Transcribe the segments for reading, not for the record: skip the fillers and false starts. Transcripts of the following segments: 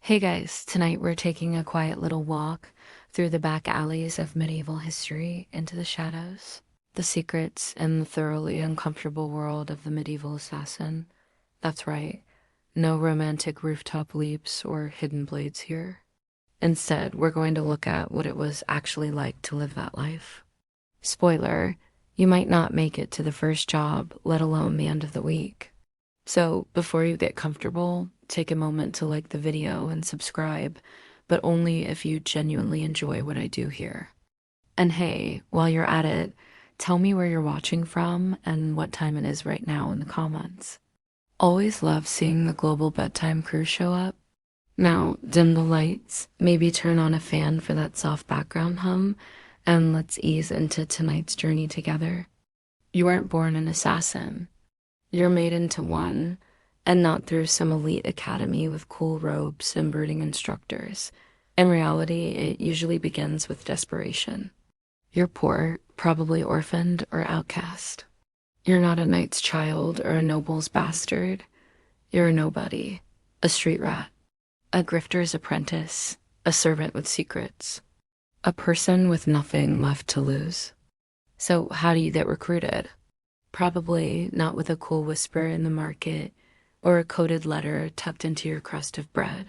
Hey guys, tonight we're taking a quiet little walk through the back alleys of medieval history into the shadows, the secrets, and the thoroughly uncomfortable world of the medieval assassin. That's right, no romantic rooftop leaps or hidden blades here. Instead, we're going to look at what it was actually like to live that life. Spoiler, you might not make it to the first job, let alone the end of the week. So before you get comfortable, take a moment to like the video and subscribe, but only if you genuinely enjoy what I do here. And hey, while you're at it, tell me where you're watching from and what time it is right now in the comments. Always love seeing the global bedtime crew show up. Now, dim the lights, maybe turn on a fan for that soft background hum, and let's ease into tonight's journey together. You weren't born an assassin. You're made into one, and not through some elite academy with cool robes and brooding instructors. In reality, it usually begins with desperation. You're poor, probably orphaned or outcast. You're not a knight's child or a noble's bastard. You're a nobody, a street rat, a grifter's apprentice, a servant with secrets, a person with nothing left to lose. So how do you get recruited? Probably not with a cool whisper in the market or a coded letter tucked into your crust of bread.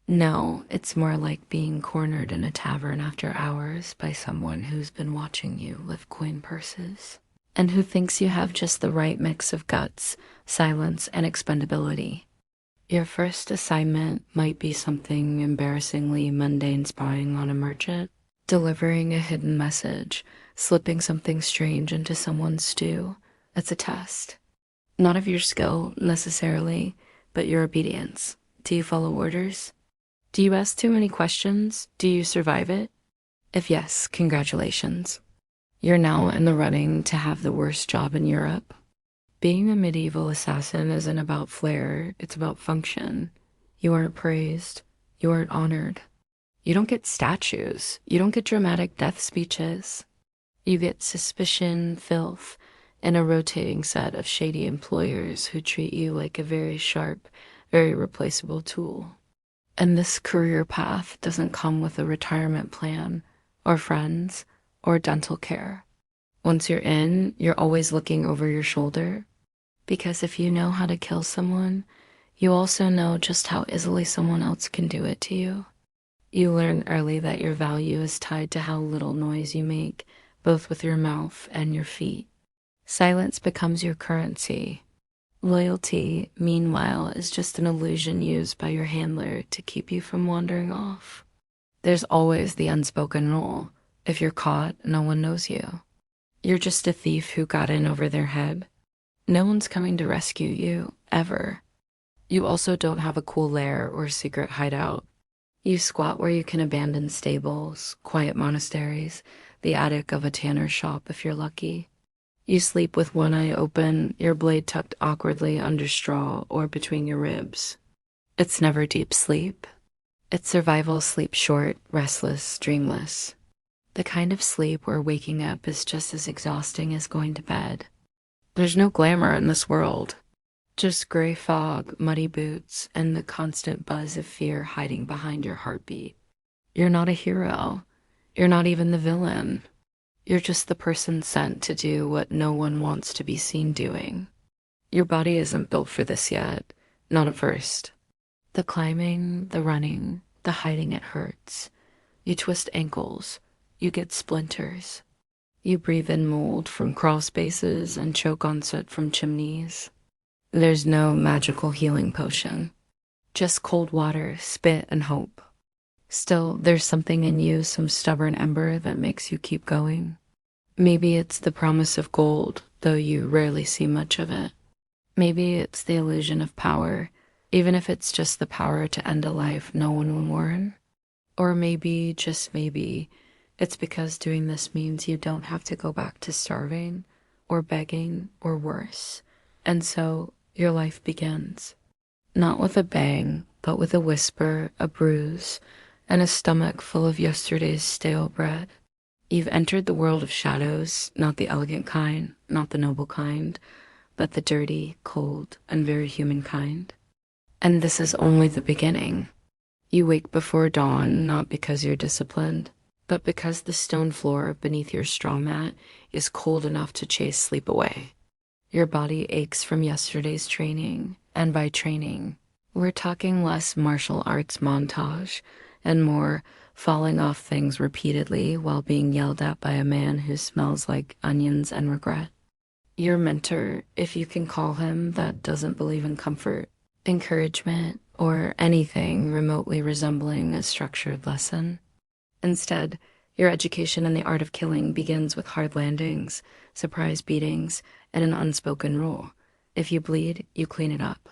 No, it's more like being cornered in a tavern after hours by someone who's been watching you lift coin purses and who thinks you have just the right mix of guts, silence, and expendability. Your first assignment might be something embarrassingly mundane, spying on a merchant, delivering a hidden message, slipping something strange into someone's stew. It's a test. Not of your skill, necessarily, but your obedience. Do you follow orders? Do you ask too many questions? Do you survive it? If yes, congratulations. You're now in the running to have the worst job in Europe. Being a medieval assassin isn't about flair, it's about function. You aren't praised. You aren't honored. You don't get statues. You don't get dramatic death speeches. You get suspicion, filth, and a rotating set of shady employers who treat you like a very sharp, very replaceable tool. And this career path doesn't come with a retirement plan, or friends, or dental care. Once you're in, you're always looking over your shoulder, because if you know how to kill someone, you also know just how easily someone else can do it to you. You learn early that your value is tied to how little noise you make, both with your mouth and your feet. Silence becomes your currency. Loyalty, meanwhile, is just an illusion used by your handler to keep you from wandering off. There's always the unspoken rule. If you're caught, no one knows you. You're just a thief who got in over their head. No one's coming to rescue you, ever. You also don't have a cool lair or secret hideout. You squat where you can abandon stables, quiet monasteries, the attic of a tanner's shop if you're lucky. You sleep with one eye open, your blade tucked awkwardly under straw or between your ribs. It's never deep sleep. It's survival sleep, short, restless, dreamless. The kind of sleep where waking up is just as exhausting as going to bed. There's no glamour in this world. Just gray fog, muddy boots, and the constant buzz of fear hiding behind your heartbeat. You're not a hero. You're not even the villain. You're just the person sent to do what no one wants to be seen doing. Your body isn't built for this yet, not at first. The climbing, the running, the hiding, it hurts. You twist ankles, you get splinters. You breathe in mold from crawl spaces and choke on soot from chimneys. There's no magical healing potion, just cold water, spit, and hope. Still, there's something in you, some stubborn ember that makes you keep going. Maybe it's the promise of gold, though you rarely see much of it. Maybe it's the illusion of power, even if it's just the power to end a life no one will mourn. Or maybe, just maybe, it's because doing this means you don't have to go back to starving, or begging, or worse. And so, your life begins. Not with a bang, but with a whisper, a bruise, and a stomach full of yesterday's stale bread. You've entered the world of shadows, not the elegant kind, not the noble kind, but the dirty, cold, and very human kind. And this is only the beginning. You wake before dawn not because you're disciplined, but because the stone floor beneath your straw mat is cold enough to chase sleep away. Your body aches from yesterday's training, and by training, we're talking less martial arts montage and more falling off things repeatedly while being yelled at by a man who smells like onions and regret. Your mentor, if you can call him, that doesn't believe in comfort, encouragement, or anything remotely resembling a structured lesson. Instead, your education in the art of killing begins with hard landings, surprise beatings, and an unspoken rule. If you bleed, you clean it up.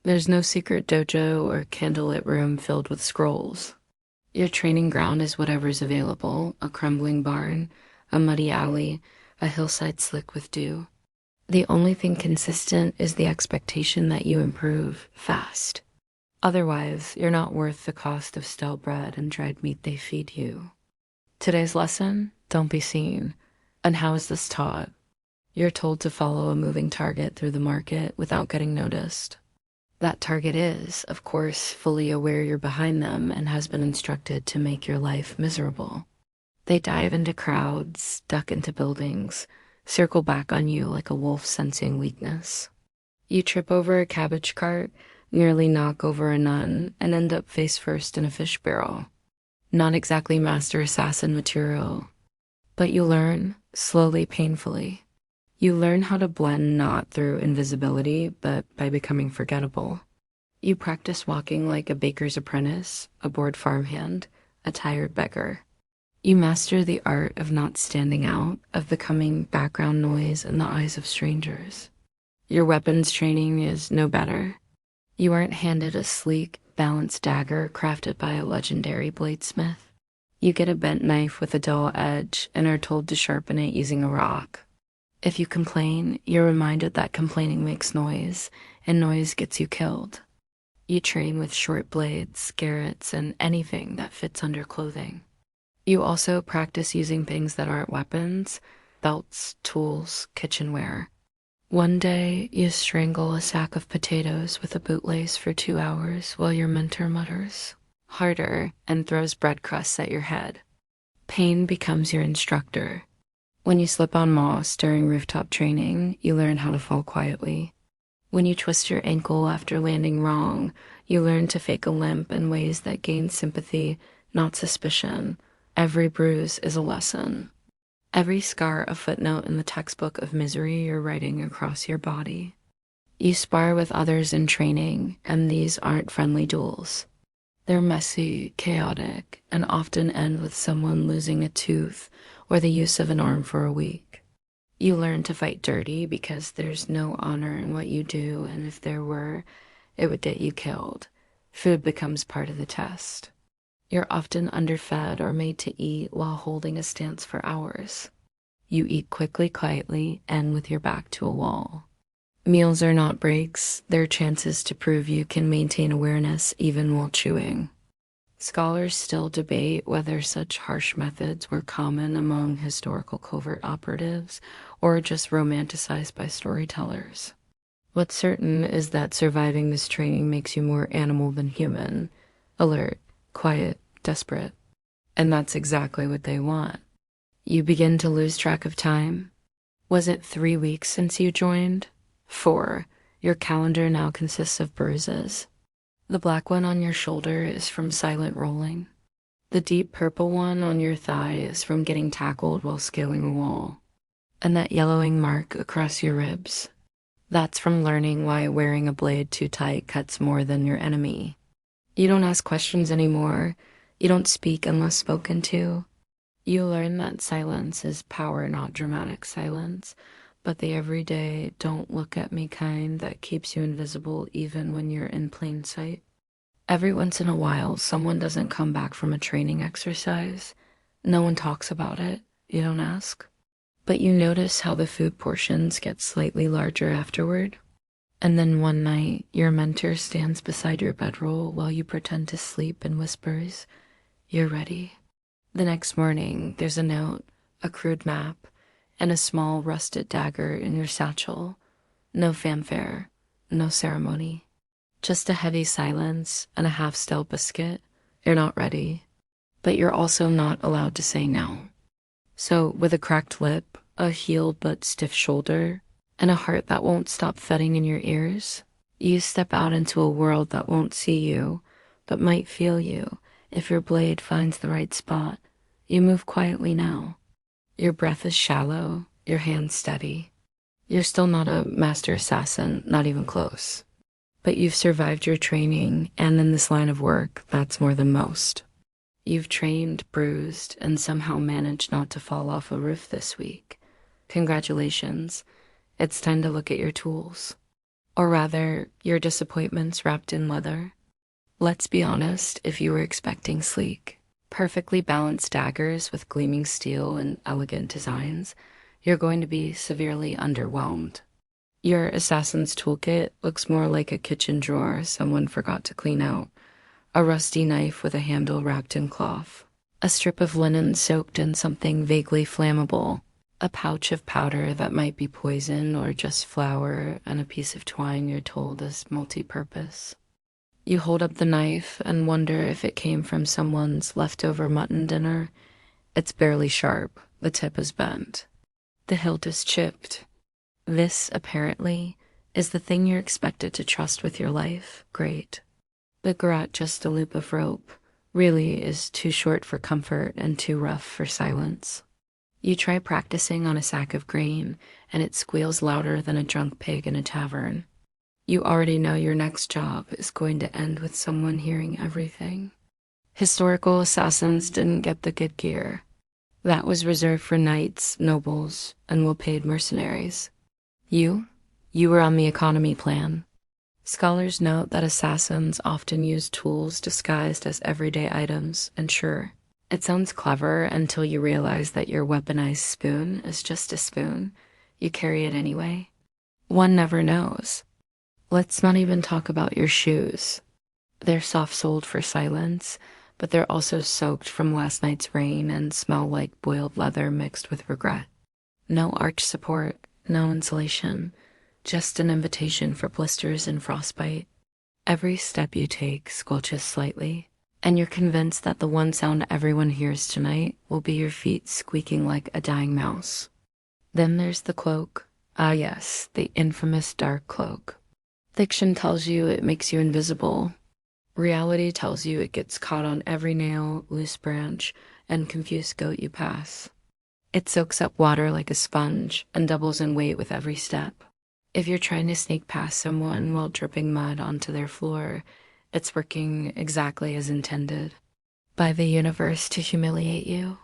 There's no secret dojo or candlelit room filled with scrolls. Your training ground is whatever's available: a crumbling barn, a muddy alley, a hillside slick with dew. The only thing consistent is the expectation that you improve fast. Otherwise, you're not worth the cost of stale bread and dried meat they feed you. Today's lesson: don't be seen. And how is this taught? You're told to follow a moving target through the market without getting noticed. That target is, of course, fully aware you're behind them and has been instructed to make your life miserable. They dive into crowds, duck into buildings, circle back on you like a wolf sensing weakness. You trip over a cabbage cart, nearly knock over a nun, and end up face first in a fish barrel. Not exactly master assassin material, but you learn, slowly, painfully. You learn how to blend not through invisibility, but by becoming forgettable. You practice walking like a baker's apprentice, a bored farmhand, a tired beggar. You master the art of not standing out, of becoming background noise in the eyes of strangers. Your weapons training is no better. You aren't handed a sleek, balanced dagger crafted by a legendary bladesmith. You get a bent knife with a dull edge and are told to sharpen it using a rock. If you complain, you're reminded that complaining makes noise, and noise gets you killed. You train with short blades, garrots, and anything that fits under clothing. You also practice using things that aren't weapons: belts, tools, kitchenware. One day, you strangle a sack of potatoes with a bootlace for 2 hours while your mentor mutters, "Harder," and throws bread crusts at your head. Pain becomes your instructor. When you slip on moss during rooftop training, you learn how to fall quietly. When you twist your ankle after landing wrong, you learn to fake a limp in ways that gain sympathy, not suspicion. Every bruise is a lesson. Every scar a footnote in the textbook of misery you're writing across your body. You spar with others in training, and these aren't friendly duels. They're messy, chaotic, and often end with someone losing a tooth or the use of an arm for a week. You learn to fight dirty because there's no honor in what you do, and if there were, it would get you killed. Food becomes part of the test. You're often underfed or made to eat while holding a stance for hours. You eat quickly, quietly, and with your back to a wall. Meals are not breaks, they're chances to prove you can maintain awareness even while chewing. Scholars still debate whether such harsh methods were common among historical covert operatives or just romanticized by storytellers. What's certain is that surviving this training makes you more animal than human, alert, quiet, desperate. And that's exactly what they want. You begin to lose track of time. Was it 3 weeks since you joined? 4. Your calendar now consists of bruises. The black one on your shoulder is from silent rolling. The deep purple one on your thigh is from getting tackled while scaling a wall. And that yellowing mark across your ribs, that's from learning why wearing a blade too tight cuts more than your enemy. You don't ask questions anymore. You don't speak unless spoken to. You learn that silence is power, not dramatic silence, but the everyday don't look at me kind that keeps you invisible even when you're in plain sight. Every once in a while, someone doesn't come back from a training exercise. No one talks about it. You don't ask. But you notice how the food portions get slightly larger afterward. And then one night, your mentor stands beside your bedroll while you pretend to sleep and whispers, "You're ready." The next morning, there's a note, a crude map, and a small rusted dagger in your satchel. No fanfare, no ceremony. Just a heavy silence and a half-stale biscuit, You're not ready, but you're also not allowed to say no. So, with a cracked lip, a healed but stiff shoulder, and a heart that won't stop thudding in your ears, you step out into a world that won't see you, but might feel you if your blade finds the right spot. You move quietly now. Your breath is shallow, your hands steady. You're still not a master assassin, not even close. But you've survived your training, and in this line of work, that's more than most. You've trained, bruised, and somehow managed not to fall off a roof this week. Congratulations. It's time to look at your tools. Or rather, your disappointments wrapped in leather. Let's be honest, if you were expecting sleek, perfectly balanced daggers with gleaming steel and elegant designs, you're going to be severely underwhelmed. Your assassin's toolkit looks more like a kitchen drawer someone forgot to clean out. A rusty knife with a handle wrapped in cloth. A strip of linen soaked in something vaguely flammable. A pouch of powder that might be poison or just flour, and a piece of twine you're told is multi-purpose. You hold up the knife and wonder if it came from someone's leftover mutton dinner. It's barely sharp. The tip is bent. The hilt is chipped. This, apparently, is the thing you're expected to trust with your life. Great. The garrote, just a loop of rope, really is too short for comfort and too rough for silence. You try practicing on a sack of grain, and it squeals louder than a drunk pig in a tavern. You already know your next job is going to end with someone hearing everything. Historical assassins didn't get the good gear. That was reserved for knights, nobles, and well-paid mercenaries. You were on the economy plan. Scholars note that assassins often use tools disguised as everyday items, and sure, it sounds clever until you realize that your weaponized spoon is just a spoon. You carry it anyway. One never knows. Let's not even talk about your shoes. They're soft-soled for silence, but they're also soaked from last night's rain and smell like boiled leather mixed with regret. No arch support, no insulation, just an invitation for blisters and frostbite. Every step you take squelches slightly, and you're convinced that the one sound everyone hears tonight will be your feet squeaking like a dying mouse. Then there's the cloak. Ah yes, the infamous dark cloak. Fiction tells you it makes you invisible. Reality tells you it gets caught on every nail, loose branch, and confused goat you pass. It soaks up water like a sponge and doubles in weight with every step. If you're trying to sneak past someone while dripping mud onto their floor, it's working exactly as intended. By the universe to humiliate you.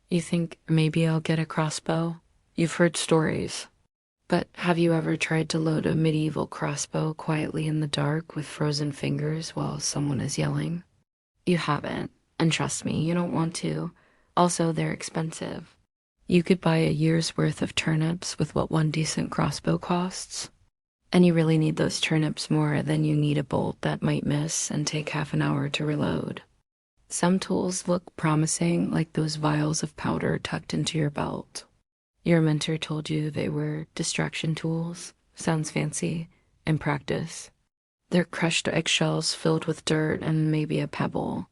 You think, maybe I'll get a crossbow? You've heard stories. But have you ever tried to load a medieval crossbow quietly in the dark with frozen fingers while someone is yelling? You haven't, and trust me, you don't want to. Also, they're expensive. You could buy a year's worth of turnips with what one decent crossbow costs. And you really need those turnips more than you need a bolt that might miss and take half an hour to reload. Some tools look promising, like those vials of powder tucked into your belt. Your mentor told you they were distraction tools. Sounds fancy. In practice, they're crushed eggshells filled with dirt and maybe a pebble.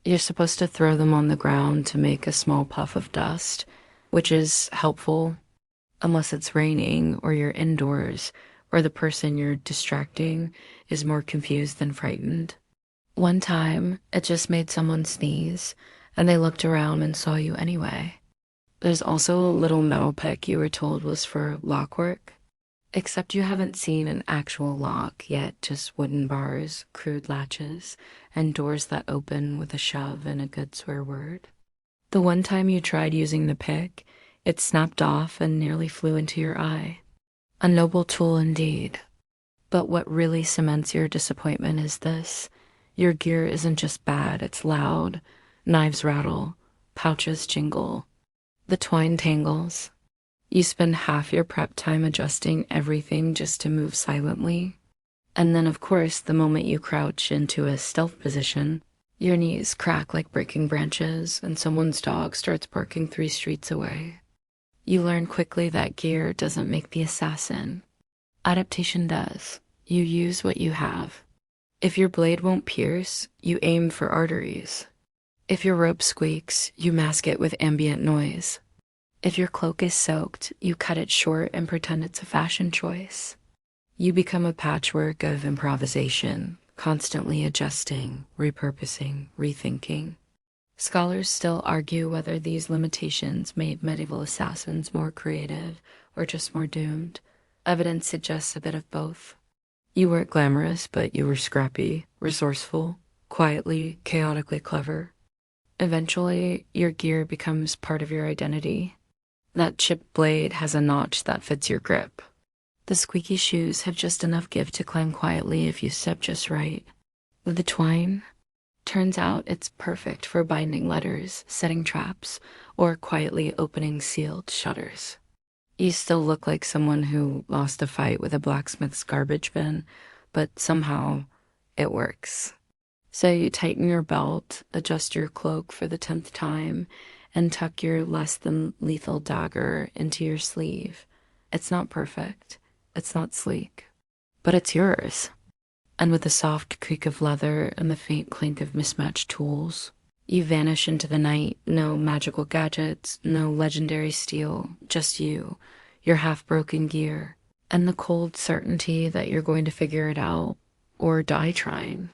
You're supposed to throw them on the ground to make a small puff of dust, which is helpful unless it's raining or you're indoors or the person you're distracting is more confused than frightened. One time, it just made someone sneeze, and they looked around and saw you anyway. There's also a little metal pick you were told was for lock work, except you haven't seen an actual lock yet, just wooden bars, crude latches, and doors that open with a shove and a good swear word. The one time you tried using the pick, it snapped off and nearly flew into your eye. A noble tool indeed. But what really cements your disappointment is this. Your gear isn't just bad, it's loud. Knives rattle, pouches jingle. The twine tangles. You spend half your prep time adjusting everything just to move silently. And then, of course, the moment you crouch into a stealth position, your knees crack like breaking branches and someone's dog starts barking 3 streets away. You learn quickly that gear doesn't make the assassin. Adaptation does. You use what you have. If your blade won't pierce, you aim for arteries. If your rope squeaks, you mask it with ambient noise. If your cloak is soaked, you cut it short and pretend it's a fashion choice. You become a patchwork of improvisation, constantly adjusting, repurposing, rethinking. Scholars still argue whether these limitations made medieval assassins more creative or just more doomed. Evidence suggests a bit of both. You weren't glamorous, but you were scrappy, resourceful, quietly, chaotically clever. Eventually, your gear becomes part of your identity. That chipped blade has a notch that fits your grip. The squeaky shoes have just enough give to climb quietly if you step just right. The twine, turns out it's perfect for binding letters, setting traps, or quietly opening sealed shutters. You still look like someone who lost a fight with a blacksmith's garbage bin, but somehow it works. So you tighten your belt, adjust your cloak for the 10th time, and tuck your less than lethal dagger into your sleeve. It's not perfect, it's not sleek, but it's yours. And with the soft creak of leather and the faint clink of mismatched tools, you vanish into the night. No magical gadgets, no legendary steel, just you, your half-broken gear, and the cold certainty that you're going to figure it out or die trying.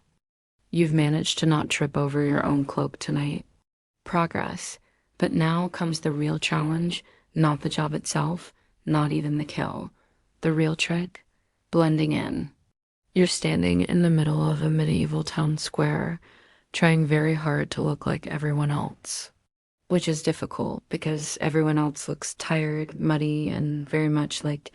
You've managed to not trip over your own cloak tonight. Progress. But now comes the real challenge, not the job itself, not even the kill. The real trick? Blending in. You're standing in the middle of a medieval town square, trying very hard to look like everyone else. Which is difficult because everyone else looks tired, muddy, and very much like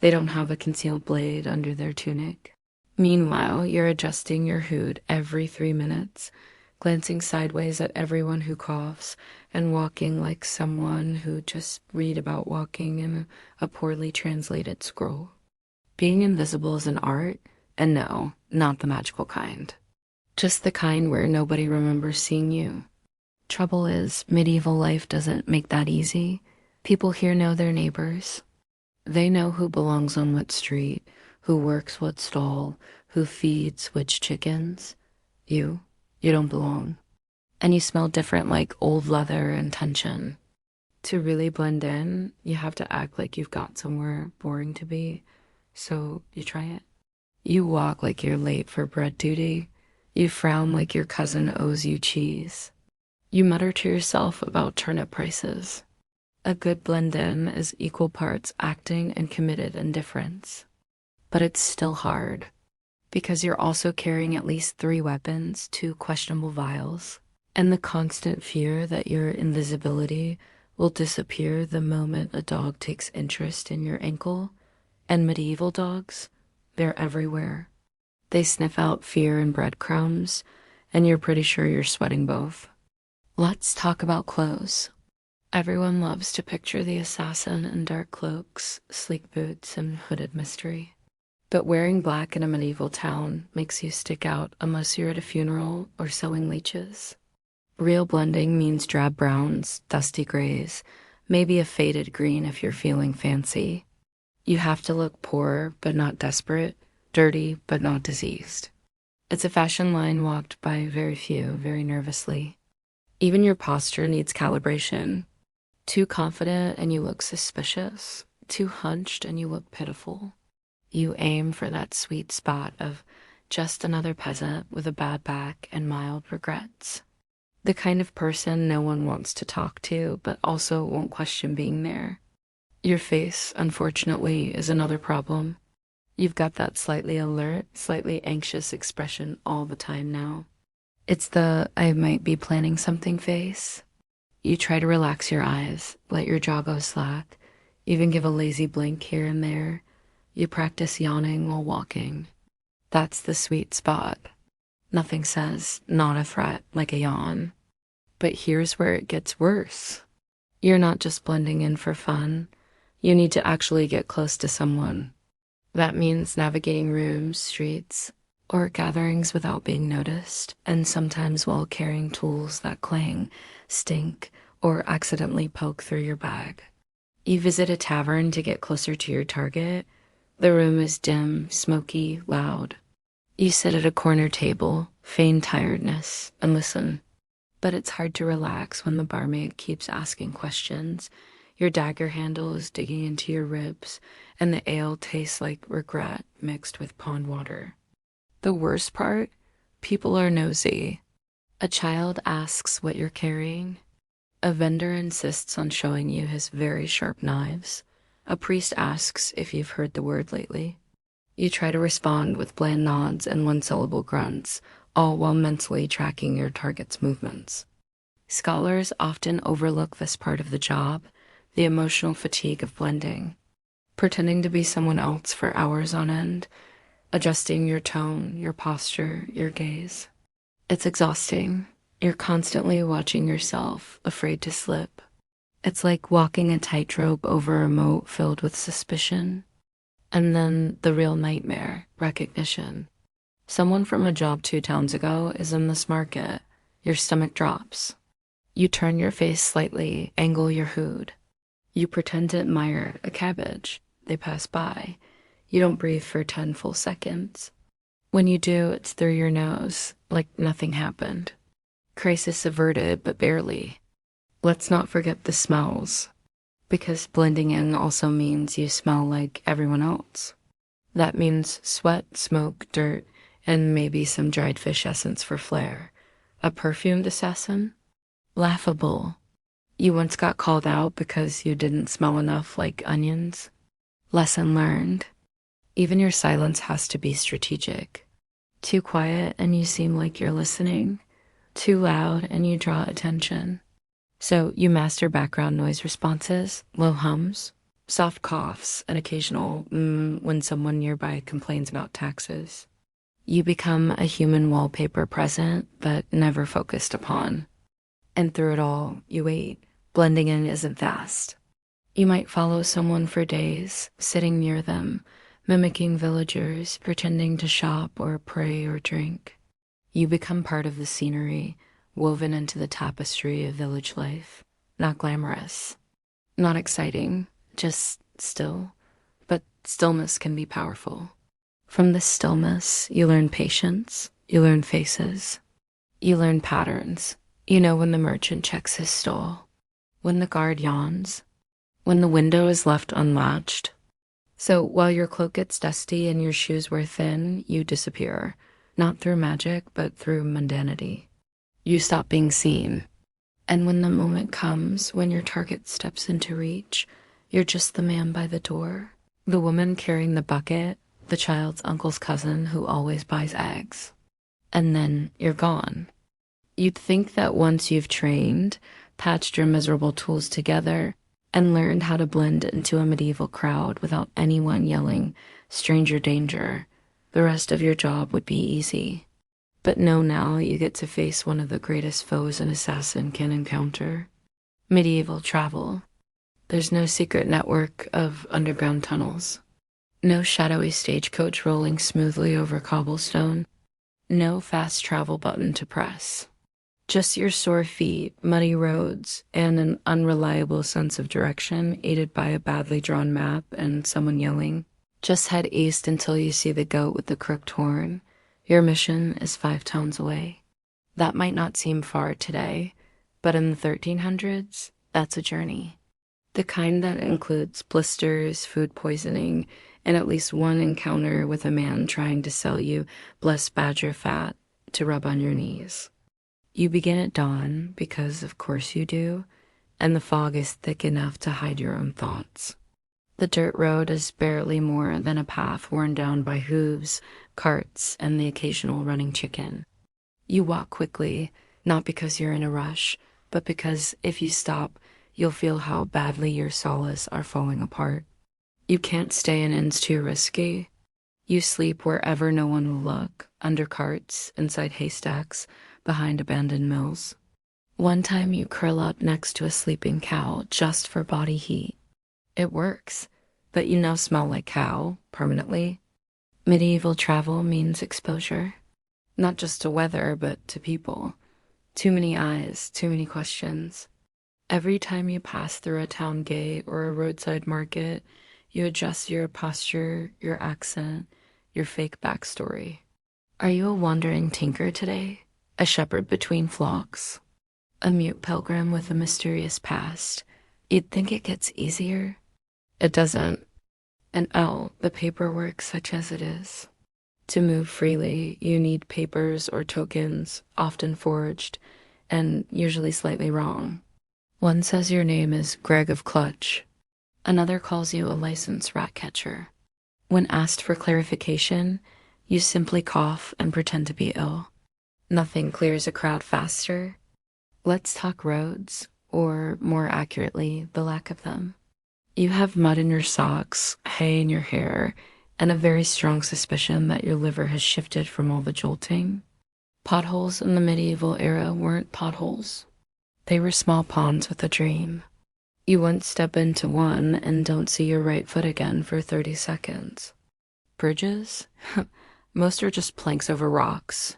they don't have a concealed blade under their tunic. Meanwhile, you're adjusting your hood every 3 minutes, glancing sideways at everyone who coughs, and walking like someone who just read about walking in a poorly translated scroll. Being invisible is an art, and no, not the magical kind. Just the kind where nobody remembers seeing you. Trouble is, medieval life doesn't make that easy. People here know their neighbors. They know who belongs on what street, who works what stall, who feeds which chickens. You don't belong. And you smell different like old leather and tension. To really blend in, you have to act like you've got somewhere boring to be. So you try it. You walk like you're late for bread duty. You frown like your cousin owes you cheese. You mutter to yourself about turnip prices. A good blend-in is equal parts acting and committed indifference. But it's still hard, because you're also carrying at least 3 weapons, 2 questionable vials, and the constant fear that your invisibility will disappear the moment a dog takes interest in your ankle. And medieval dogs, they're everywhere. They sniff out fear and breadcrumbs, and you're pretty sure you're sweating both. Let's talk about clothes. Everyone loves to picture the assassin in dark cloaks, sleek boots, and hooded mystery. But wearing black in a medieval town makes you stick out unless you're at a funeral or sewing leeches. Real blending means drab browns, dusty grays, maybe a faded green if you're feeling fancy. You have to look poor but not desperate, dirty but not diseased. It's a fashion line walked by very few, very nervously. Even your posture needs calibration. Too confident and you look suspicious. Too hunched and you look pitiful. You aim for that sweet spot of just another peasant with a bad back and mild regrets. The kind of person no one wants to talk to, but also won't question being there. Your face, unfortunately, is another problem. You've got that slightly alert, slightly anxious expression all the time now. It's the I might be planning something face. You try to relax your eyes, let your jaw go slack, even give a lazy blink here and there. You practice yawning while walking. That's the sweet spot. Nothing says not a threat like a yawn. But here's where it gets worse. You're not just blending in for fun. You need to actually get close to someone. That means navigating rooms, streets, or gatherings without being noticed, and sometimes while carrying tools that clang, stink, or accidentally poke through your bag. You visit a tavern to get closer to your target. The room is dim, smoky, loud. You sit at a corner table, feign tiredness, and listen. But it's hard to relax when the barmaid keeps asking questions. Your dagger handle is digging into your ribs, and the ale tastes like regret mixed with pond water. The worst part? People are nosy. A child asks what you're carrying. A vendor insists on showing you his very sharp knives. A priest asks if you've heard the word lately. You try to respond with bland nods and one-syllable grunts, all while mentally tracking your target's movements. Scholars often overlook this part of the job, the emotional fatigue of blending, pretending to be someone else for hours on end, adjusting your tone, your posture, your gaze. It's exhausting. You're constantly watching yourself, afraid to slip. It's like walking a tightrope over a moat filled with suspicion. And then the real nightmare, recognition. Someone from a job 2 towns ago is in this market. Your stomach drops. You turn your face slightly, angle your hood. You pretend to admire a cabbage. They pass by. You don't breathe for 10 full seconds. When you do, it's through your nose, like nothing happened. Crisis averted, but barely. Let's not forget the smells, because blending in also means you smell like everyone else. That means sweat, smoke, dirt, and maybe some dried fish essence for flair. A perfumed assassin? Laughable. You once got called out because you didn't smell enough like onions. Lesson learned. Even your silence has to be strategic. Too quiet and you seem like you're listening. Too loud and you draw attention. So you master background noise responses, low hums, soft coughs, and occasional when someone nearby complains about taxes. You become a human wallpaper present, but never focused upon. And through it all, you wait. Blending in isn't fast. You might follow someone for days, sitting near them, mimicking villagers, pretending to shop or pray or drink. You become part of the scenery, woven into the tapestry of village life. Not glamorous, not exciting, just still. But stillness can be powerful. From this stillness, you learn patience, you learn faces, you learn patterns. You know when the merchant checks his stall, when the guard yawns, when the window is left unlatched. So while your cloak gets dusty and your shoes wear thin, you disappear, not through magic, but through mundanity. You stop being seen. And when the moment comes, when your target steps into reach, you're just the man by the door, the woman carrying the bucket, the child's uncle's cousin who always buys eggs. And then you're gone. You'd think that once you've trained, patched your miserable tools together, and learned how to blend into a medieval crowd without anyone yelling, "Stranger danger," the rest of your job would be easy. But no, now you get to face one of the greatest foes an assassin can encounter. Medieval travel. There's no secret network of underground tunnels. No shadowy stagecoach rolling smoothly over cobblestone. No fast travel button to press. Just your sore feet, muddy roads, and an unreliable sense of direction aided by a badly drawn map and someone yelling, "Just head east until you see the goat with the crooked horn. Your mission is 5 towns away." That might not seem far today, but in the 1300s, that's a journey. The kind that includes blisters, food poisoning, and at least one encounter with a man trying to sell you blessed badger fat to rub on your knees. You begin at dawn, because of course you do, and the fog is thick enough to hide your own thoughts. The dirt road is barely more than a path worn down by hooves, carts, and the occasional running chicken. You walk quickly, not because you're in a rush, but because if you stop, you'll feel how badly your solace are falling apart. You can't stay in inns too risky. You sleep wherever no one will look, under carts, inside haystacks, behind abandoned mills. One time you curl up next to a sleeping cow just for body heat. It works, but you now smell like cow, permanently. Medieval travel means exposure. Not just to weather, but to people. Too many eyes, too many questions. Every time you pass through a town gate or a roadside market, you adjust your posture, your accent, your fake backstory. Are you a wandering tinker today? A shepherd between flocks? A mute pilgrim with a mysterious past? You'd think it gets easier. It doesn't. And oh, the paperwork such as it is. To move freely, you need papers or tokens, often forged, and usually slightly wrong. One says your name is Greg of Clutch. Another calls you a licensed rat catcher. When asked for clarification, you simply cough and pretend to be ill. Nothing clears a crowd faster. Let's talk roads, or more accurately, the lack of them. You have mud in your socks, hay in your hair, and a very strong suspicion that your liver has shifted from all the jolting. Potholes in the medieval era weren't potholes. They were small ponds with a dream. You once step into one and don't see your right foot again for 30 seconds. Bridges? Most are just planks over rocks.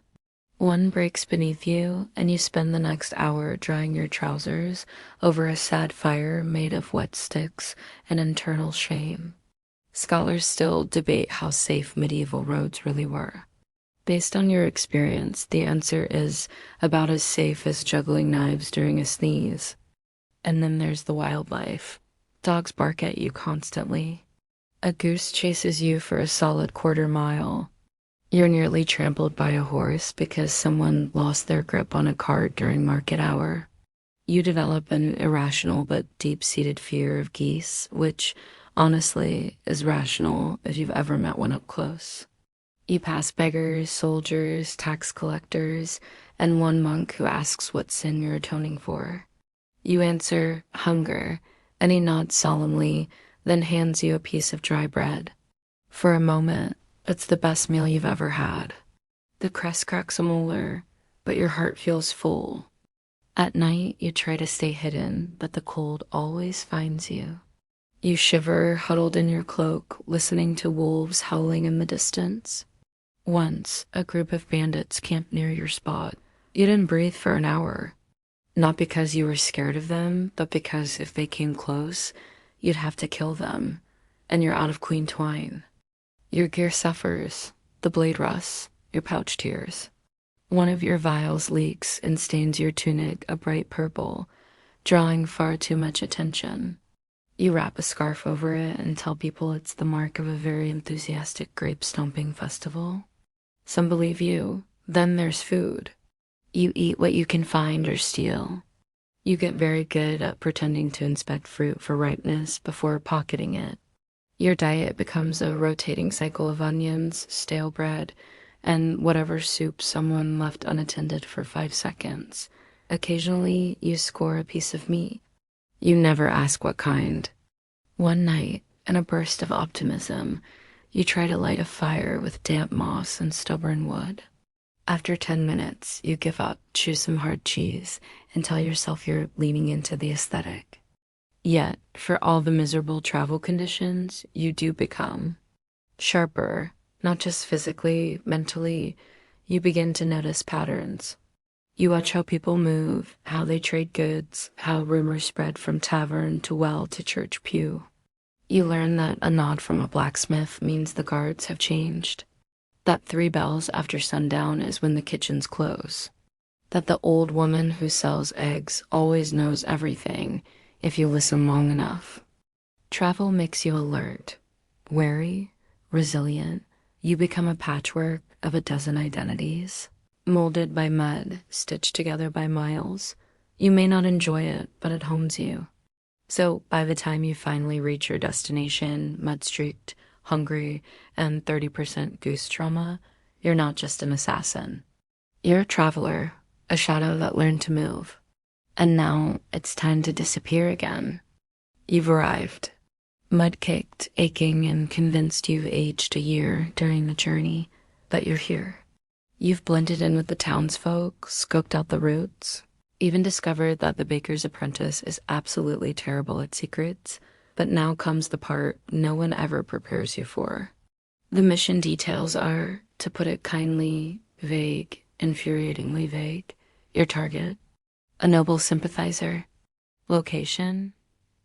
One breaks beneath you, and you spend the next hour drying your trousers over a sad fire made of wet sticks and internal shame. Scholars still debate how safe medieval roads really were. Based on your experience, the answer is about as safe as juggling knives during a sneeze. And then there's the wildlife. Dogs bark at you constantly. A goose chases you for a solid quarter-mile. You're nearly trampled by a horse because someone lost their grip on a cart during market hour. You develop an irrational but deep-seated fear of geese, which, honestly, is rational if you've ever met one up close. You pass beggars, soldiers, tax collectors, and one monk who asks what sin you're atoning for. You answer, hunger, and he nods solemnly, then hands you a piece of dry bread. For a moment, it's the best meal you've ever had. The crust cracks a molar, but your heart feels full. At night, you try to stay hidden, but the cold always finds you. You shiver, huddled in your cloak, listening to wolves howling in the distance. Once, a group of bandits camped near your spot. You didn't breathe for an hour. Not because you were scared of them, but because if they came close, you'd have to kill them, and you're out of queen twine. Your gear suffers, the blade rusts, your pouch tears. One of your vials leaks and stains your tunic a bright purple, drawing far too much attention. You wrap a scarf over it and tell people it's the mark of a very enthusiastic grape-stomping festival. Some believe you. Then there's food. You eat what you can find or steal. You get very good at pretending to inspect fruit for ripeness before pocketing it. Your diet becomes a rotating cycle of onions, stale bread, and whatever soup someone left unattended for 5 seconds. Occasionally, you score a piece of meat. You never ask what kind. One night, in a burst of optimism, you try to light a fire with damp moss and stubborn wood. After 10 minutes, you give up, chew some hard cheese, and tell yourself you're leaning into the aesthetic. Yet, for all the miserable travel conditions, you do become sharper, not just physically, mentally. You begin to notice patterns. You watch how people move, how they trade goods, how rumors spread from tavern to well to church pew. You learn that a nod from a blacksmith means the guards have changed. That 3 bells after sundown is when the kitchens close. That the old woman who sells eggs always knows everything if you listen long enough. Travel makes you alert, wary, resilient. You become a patchwork of a dozen identities. Molded by mud, stitched together by miles. You may not enjoy it, but it hones you. So by the time you finally reach your destination, mud-streaked, hungry, and 30% goose trauma, you're not just an assassin. You're a traveler, a shadow that learned to move. And now it's time to disappear again. You've arrived, mud-caked, aching, and convinced you've aged a year during the journey, but you're here. You've blended in with the townsfolk, scoped out the routes, even discovered that the baker's apprentice is absolutely terrible at secrets, but now comes the part no one ever prepares you for. The mission details are, to put it kindly, vague, infuriatingly vague. Your target, a noble sympathizer. Location,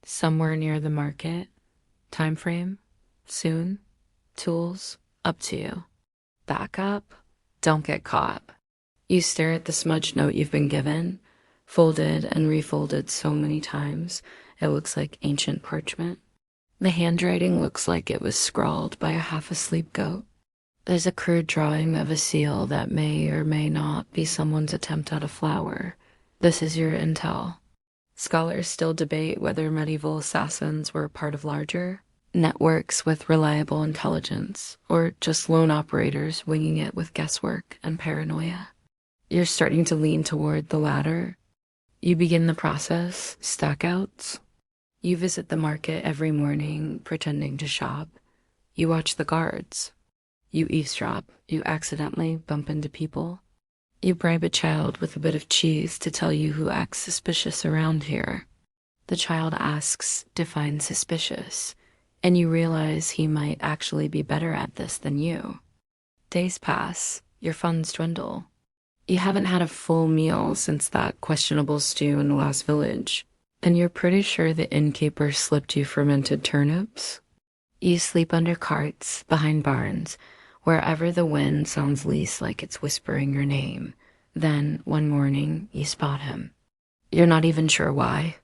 somewhere near the market. Time frame, soon. Tools, up to you. Backup, Don't get caught. You stare at the smudged note you've been given, folded and refolded so many times it looks like ancient parchment. The handwriting looks like it was scrawled by a half-asleep goat. There's a crude drawing of a seal that may or may not be someone's attempt at a flower. This is your intel. Scholars still debate whether medieval assassins were part of larger networks with reliable intelligence, or just lone operators winging it with guesswork and paranoia. You're starting to lean toward the latter. You begin the process, stackouts. You visit the market every morning, pretending to shop. You watch the guards. You eavesdrop. You accidentally bump into people. You bribe a child with a bit of cheese to tell you who acts suspicious around here. The child asks, define suspicious, and you realize he might actually be better at this than you. Days pass. Your funds dwindle. You haven't had a full meal since that questionable stew in the last village, and you're pretty sure the innkeeper slipped you fermented turnips. You sleep under carts, behind barns, wherever the wind sounds least like it's whispering your name. Then, one morning, you spot him. You're not even sure why.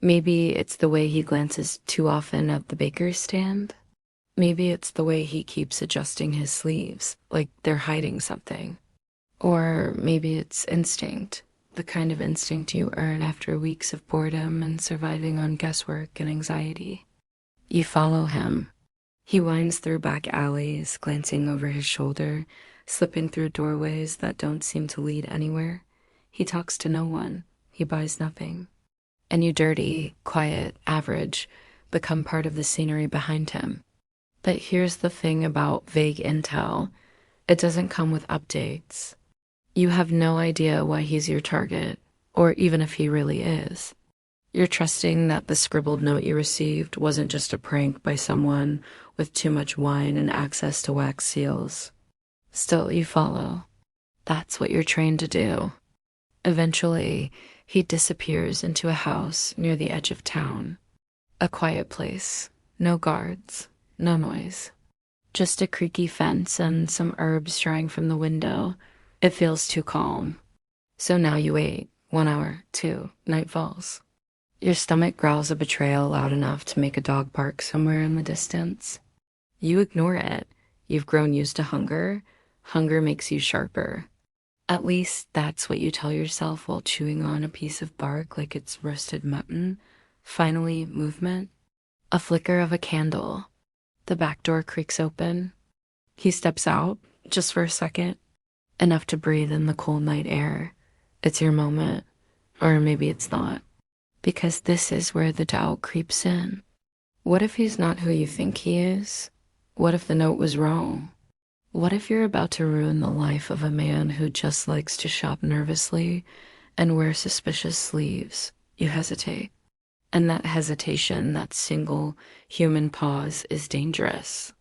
Maybe it's the way he glances too often at the baker's stand. Maybe it's the way he keeps adjusting his sleeves, like they're hiding something. Or maybe it's instinct, the kind of instinct you earn after weeks of boredom and surviving on guesswork and anxiety. You follow him. He winds through back alleys, glancing over his shoulder, slipping through doorways that don't seem to lead anywhere. He talks to no one. He buys nothing. And you dirty, quiet, average, become part of the scenery behind him. But here's the thing about vague intel. It doesn't come with updates. You have no idea why he's your target, or even if he really is. You're trusting that the scribbled note you received wasn't just a prank by someone with too much wine and access to wax seals. Still, you follow. That's what you're trained to do. Eventually, he disappears into a house near the edge of town. A quiet place. No guards. No noise. Just a creaky fence and some herbs drying from the window. It feels too calm. So now you wait. 1 hour, 2, night falls. Your stomach growls a betrayal loud enough to make a dog bark somewhere in the distance. You ignore it. You've grown used to hunger. Hunger makes you sharper. At least that's what you tell yourself while chewing on a piece of bark like it's roasted mutton. Finally, movement. A flicker of a candle. The back door creaks open. He steps out, just for a second. Enough to breathe in the cold night air. It's your moment. Or maybe it's not. Because this is where the doubt creeps in. What if he's not who you think he is? What if the note was wrong? What if you're about to ruin the life of a man who just likes to shop nervously and wear suspicious sleeves? You hesitate. And that hesitation, that single human pause, is dangerous.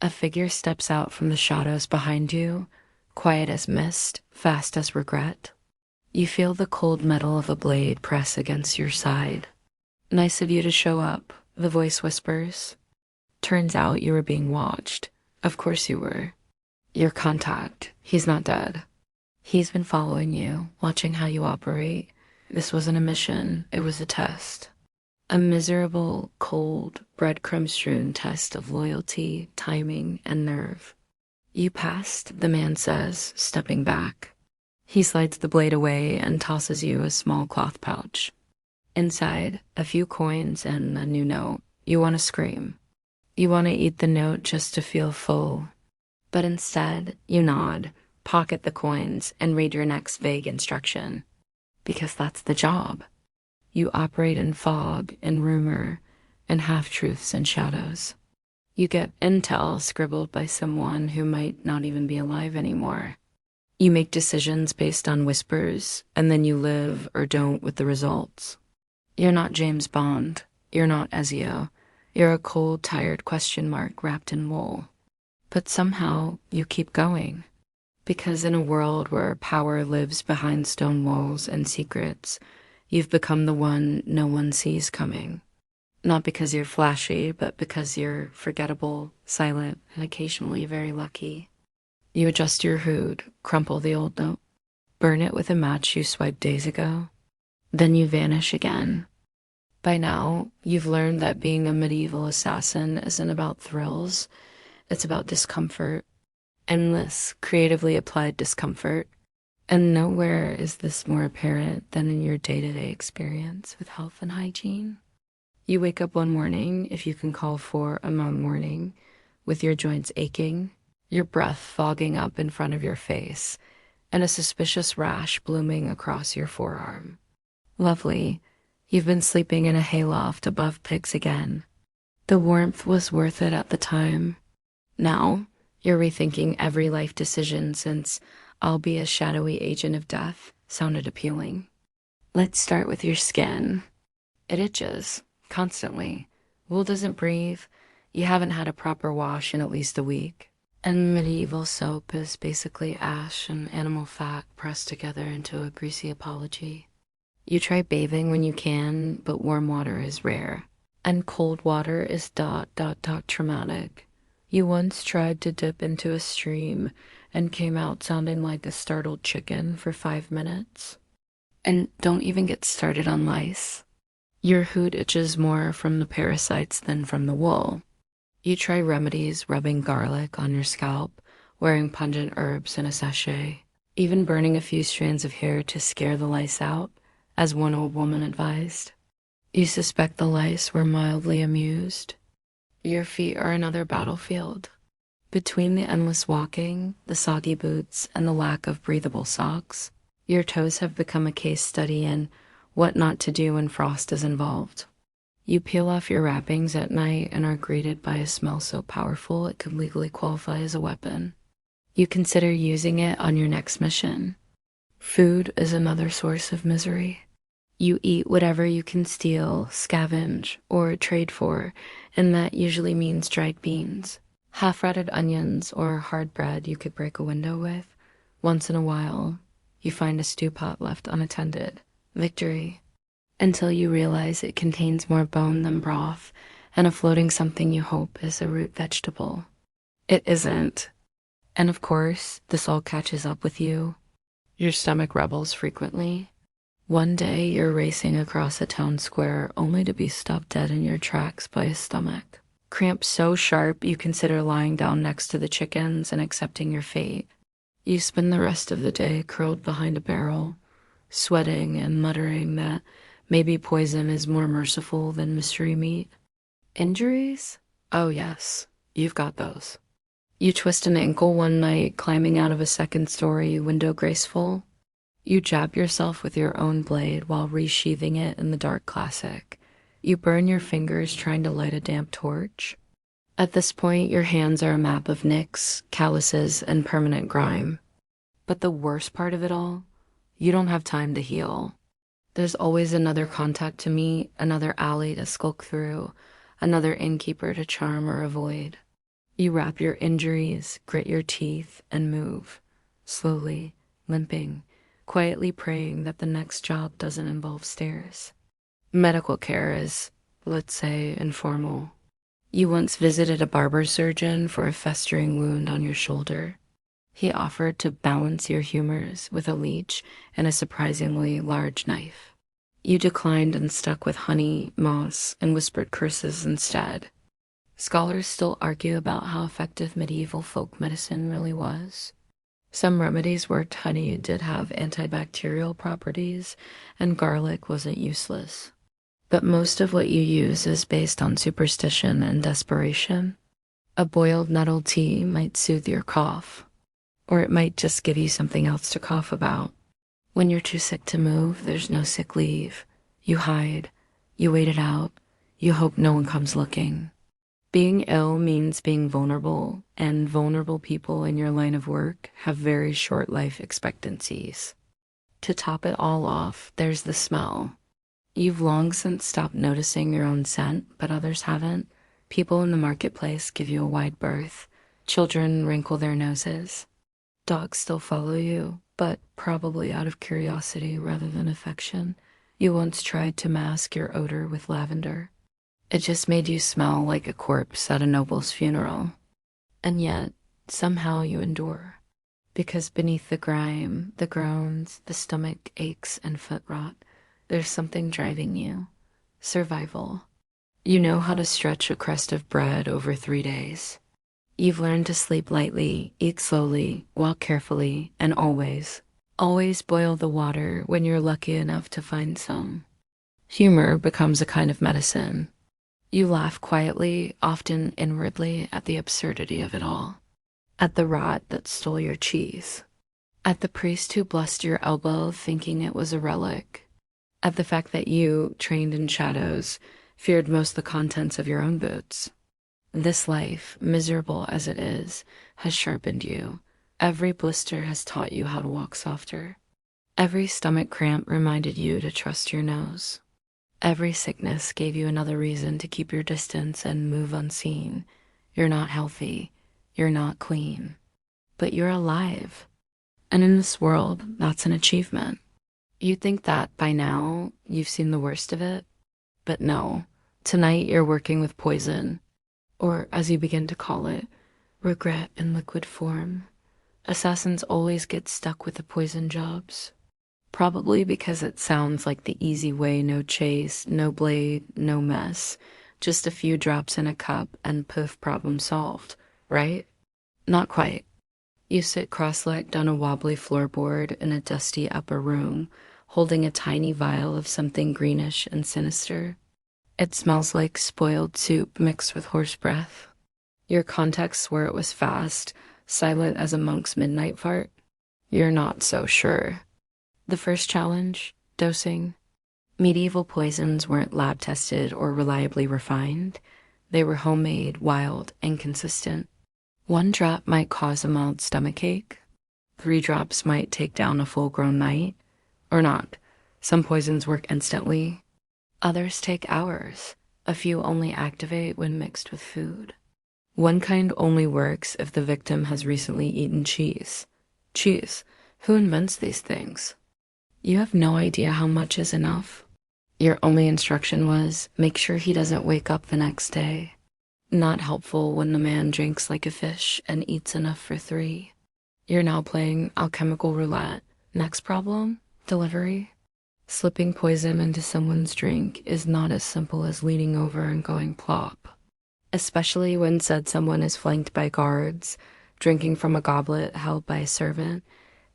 A figure steps out from the shadows behind you, quiet as mist, fast as regret. You feel the cold metal of a blade press against your side. Nice of you to show up, the voice whispers. Turns out you were being watched. Of course you were. Your contact, he's not dead. He's been following you, watching how you operate. This wasn't a mission, it was a test. A miserable, cold, breadcrumb-strewn test of loyalty, timing, and nerve. You passed, the man says, stepping back. He slides the blade away and tosses you a small cloth pouch. Inside, a few coins and a new note. You want to scream. You want to eat the note just to feel full. But instead, you nod, pocket the coins, and read your next vague instruction. Because that's the job. You operate in fog and rumor and half-truths and shadows. You get intel scribbled by someone who might not even be alive anymore. You make decisions based on whispers, and then you live or don't with the results. You're not James Bond. You're not Ezio. You're a cold, tired question mark wrapped in wool. But somehow, you keep going. Because in a world where power lives behind stone walls and secrets, you've become the one no one sees coming. Not because you're flashy, but because you're forgettable, silent, and occasionally very lucky. You adjust your hood, crumple the old note, burn it with a match you swiped days ago. Then you vanish again. By now, you've learned that being a medieval assassin isn't about thrills, it's about discomfort. Endless, creatively applied discomfort. And nowhere is this more apparent than in your day-to-day experience with health and hygiene. You wake up one morning, if you can call for a morning, with your joints aching, your breath fogging up in front of your face, and a suspicious rash blooming across your forearm. Lovely. You've been sleeping in a hayloft above pigs again. The warmth was worth it at the time. Now, you're rethinking every life decision since "I'll be a shadowy agent of death" sounded appealing. Let's start with your skin. It itches, constantly. Wool doesn't breathe. You haven't had a proper wash in at least a week. And medieval soap is basically ash and animal fat pressed together into a greasy apology. You try bathing when you can, but warm water is rare. And cold water is ... traumatic. You once tried to dip into a stream and came out sounding like a startled chicken for 5 minutes. And don't even get started on lice. Your hood itches more from the parasites than from the wool. You try remedies, rubbing garlic on your scalp, wearing pungent herbs in a sachet, even burning a few strands of hair to scare the lice out, as one old woman advised. You suspect the lice were mildly amused. Your feet are another battlefield. Between the endless walking, the soggy boots, and the lack of breathable socks, your toes have become a case study in what not to do when frost is involved. You peel off your wrappings at night and are greeted by a smell so powerful it could legally qualify as a weapon. You consider using it on your next mission. Food is another source of misery. You eat whatever you can steal, scavenge, or trade for, and that usually means dried beans, half-rotted onions, or hard bread you could break a window with. Once in a while, you find a stew pot left unattended. Victory. Until you realize it contains more bone than broth, and a floating something you hope is a root vegetable. It isn't. And of course, this all catches up with you. Your stomach rebels frequently. One day you're racing across a town square only to be stopped dead in your tracks by a stomach. Cramp so sharp you consider lying down next to the chickens and accepting your fate. You spend the rest of the day curled behind a barrel, sweating and muttering that maybe poison is more merciful than mystery meat. Injuries? Oh yes, you've got those. You twist an ankle one night climbing out of a second-story window graceful. You jab yourself with your own blade while resheathing it in the dark classic. You burn your fingers trying to light a damp torch. At this point, your hands are a map of nicks, calluses, and permanent grime. But the worst part of it all, you don't have time to heal. There's always another contact to meet, another alley to skulk through, another innkeeper to charm or avoid. You wrap your injuries, grit your teeth, and move, slowly, limping, quietly praying that the next job doesn't involve stairs. Medical care is, let's say, informal. You once visited a barber surgeon for a festering wound on your shoulder. He offered to balance your humors with a leech and a surprisingly large knife. You declined and stuck with honey, moss, and whispered curses instead. Scholars still argue about how effective medieval folk medicine really was. Some remedies worked. Honey did have antibacterial properties, and garlic wasn't useless. But most of what you use is based on superstition and desperation. A boiled nettle tea might soothe your cough, or it might just give you something else to cough about. When you're too sick to move, there's no sick leave. You hide, you wait it out, you hope no one comes looking. Being ill means being vulnerable, and vulnerable people in your line of work have very short life expectancies. To top it all off, there's the smell. You've long since stopped noticing your own scent, but others haven't. People in the marketplace give you a wide berth. Children wrinkle their noses. Dogs still follow you, but probably out of curiosity rather than affection. You once tried to mask your odor with lavender. It just made you smell like a corpse at a noble's funeral. And yet, somehow you endure. Because beneath the grime, the groans, the stomach aches and foot rot, there's something driving you. Survival. You know how to stretch a crust of bread over 3 days. You've learned to sleep lightly, eat slowly, walk carefully, and always boil the water when you're lucky enough to find some. Humor becomes a kind of medicine. You laugh quietly, often inwardly, at the absurdity of it all. At the rat that stole your cheese. At the priest who blessed your elbow thinking it was a relic. At the fact that you, trained in shadows, feared most the contents of your own boots. This life, miserable as it is, has sharpened you. Every blister has taught you how to walk softer. Every stomach cramp reminded you to trust your nose. Every sickness gave you another reason to keep your distance and move unseen. You're not healthy. You're not clean. But you're alive. And in this world, that's an achievement. You'd think that by now you've seen the worst of it. But no. Tonight you're working with poison. Or, as you begin to call it, regret in liquid form. Assassins always get stuck with the poison jobs. Probably because it sounds like the easy way, no chase, no blade, no mess. Just a few drops in a cup and poof, problem solved, right? Not quite. You sit cross-legged on a wobbly floorboard in a dusty upper room, holding a tiny vial of something greenish and sinister. It smells like spoiled soup mixed with horse breath. Your contacts swore it was fast, silent as a monk's midnight fart. You're not so sure. The first challenge, dosing. Medieval poisons weren't lab-tested or reliably refined. They were homemade, wild, and consistent. 1 drop might cause a mild stomachache. 3 drops might take down a full-grown knight. Or not. Some poisons work instantly. Others take hours. A few only activate when mixed with food. One kind only works if the victim has recently eaten cheese. Cheese. Who invents these things? You have no idea how much is enough. Your only instruction was, make sure he doesn't wake up the next day. Not helpful when the man drinks like a fish and eats enough for 3. You're now playing alchemical roulette. Next problem? Delivery. Slipping poison into someone's drink is not as simple as leaning over and going plop. Especially when said someone is flanked by guards, drinking from a goblet held by a servant,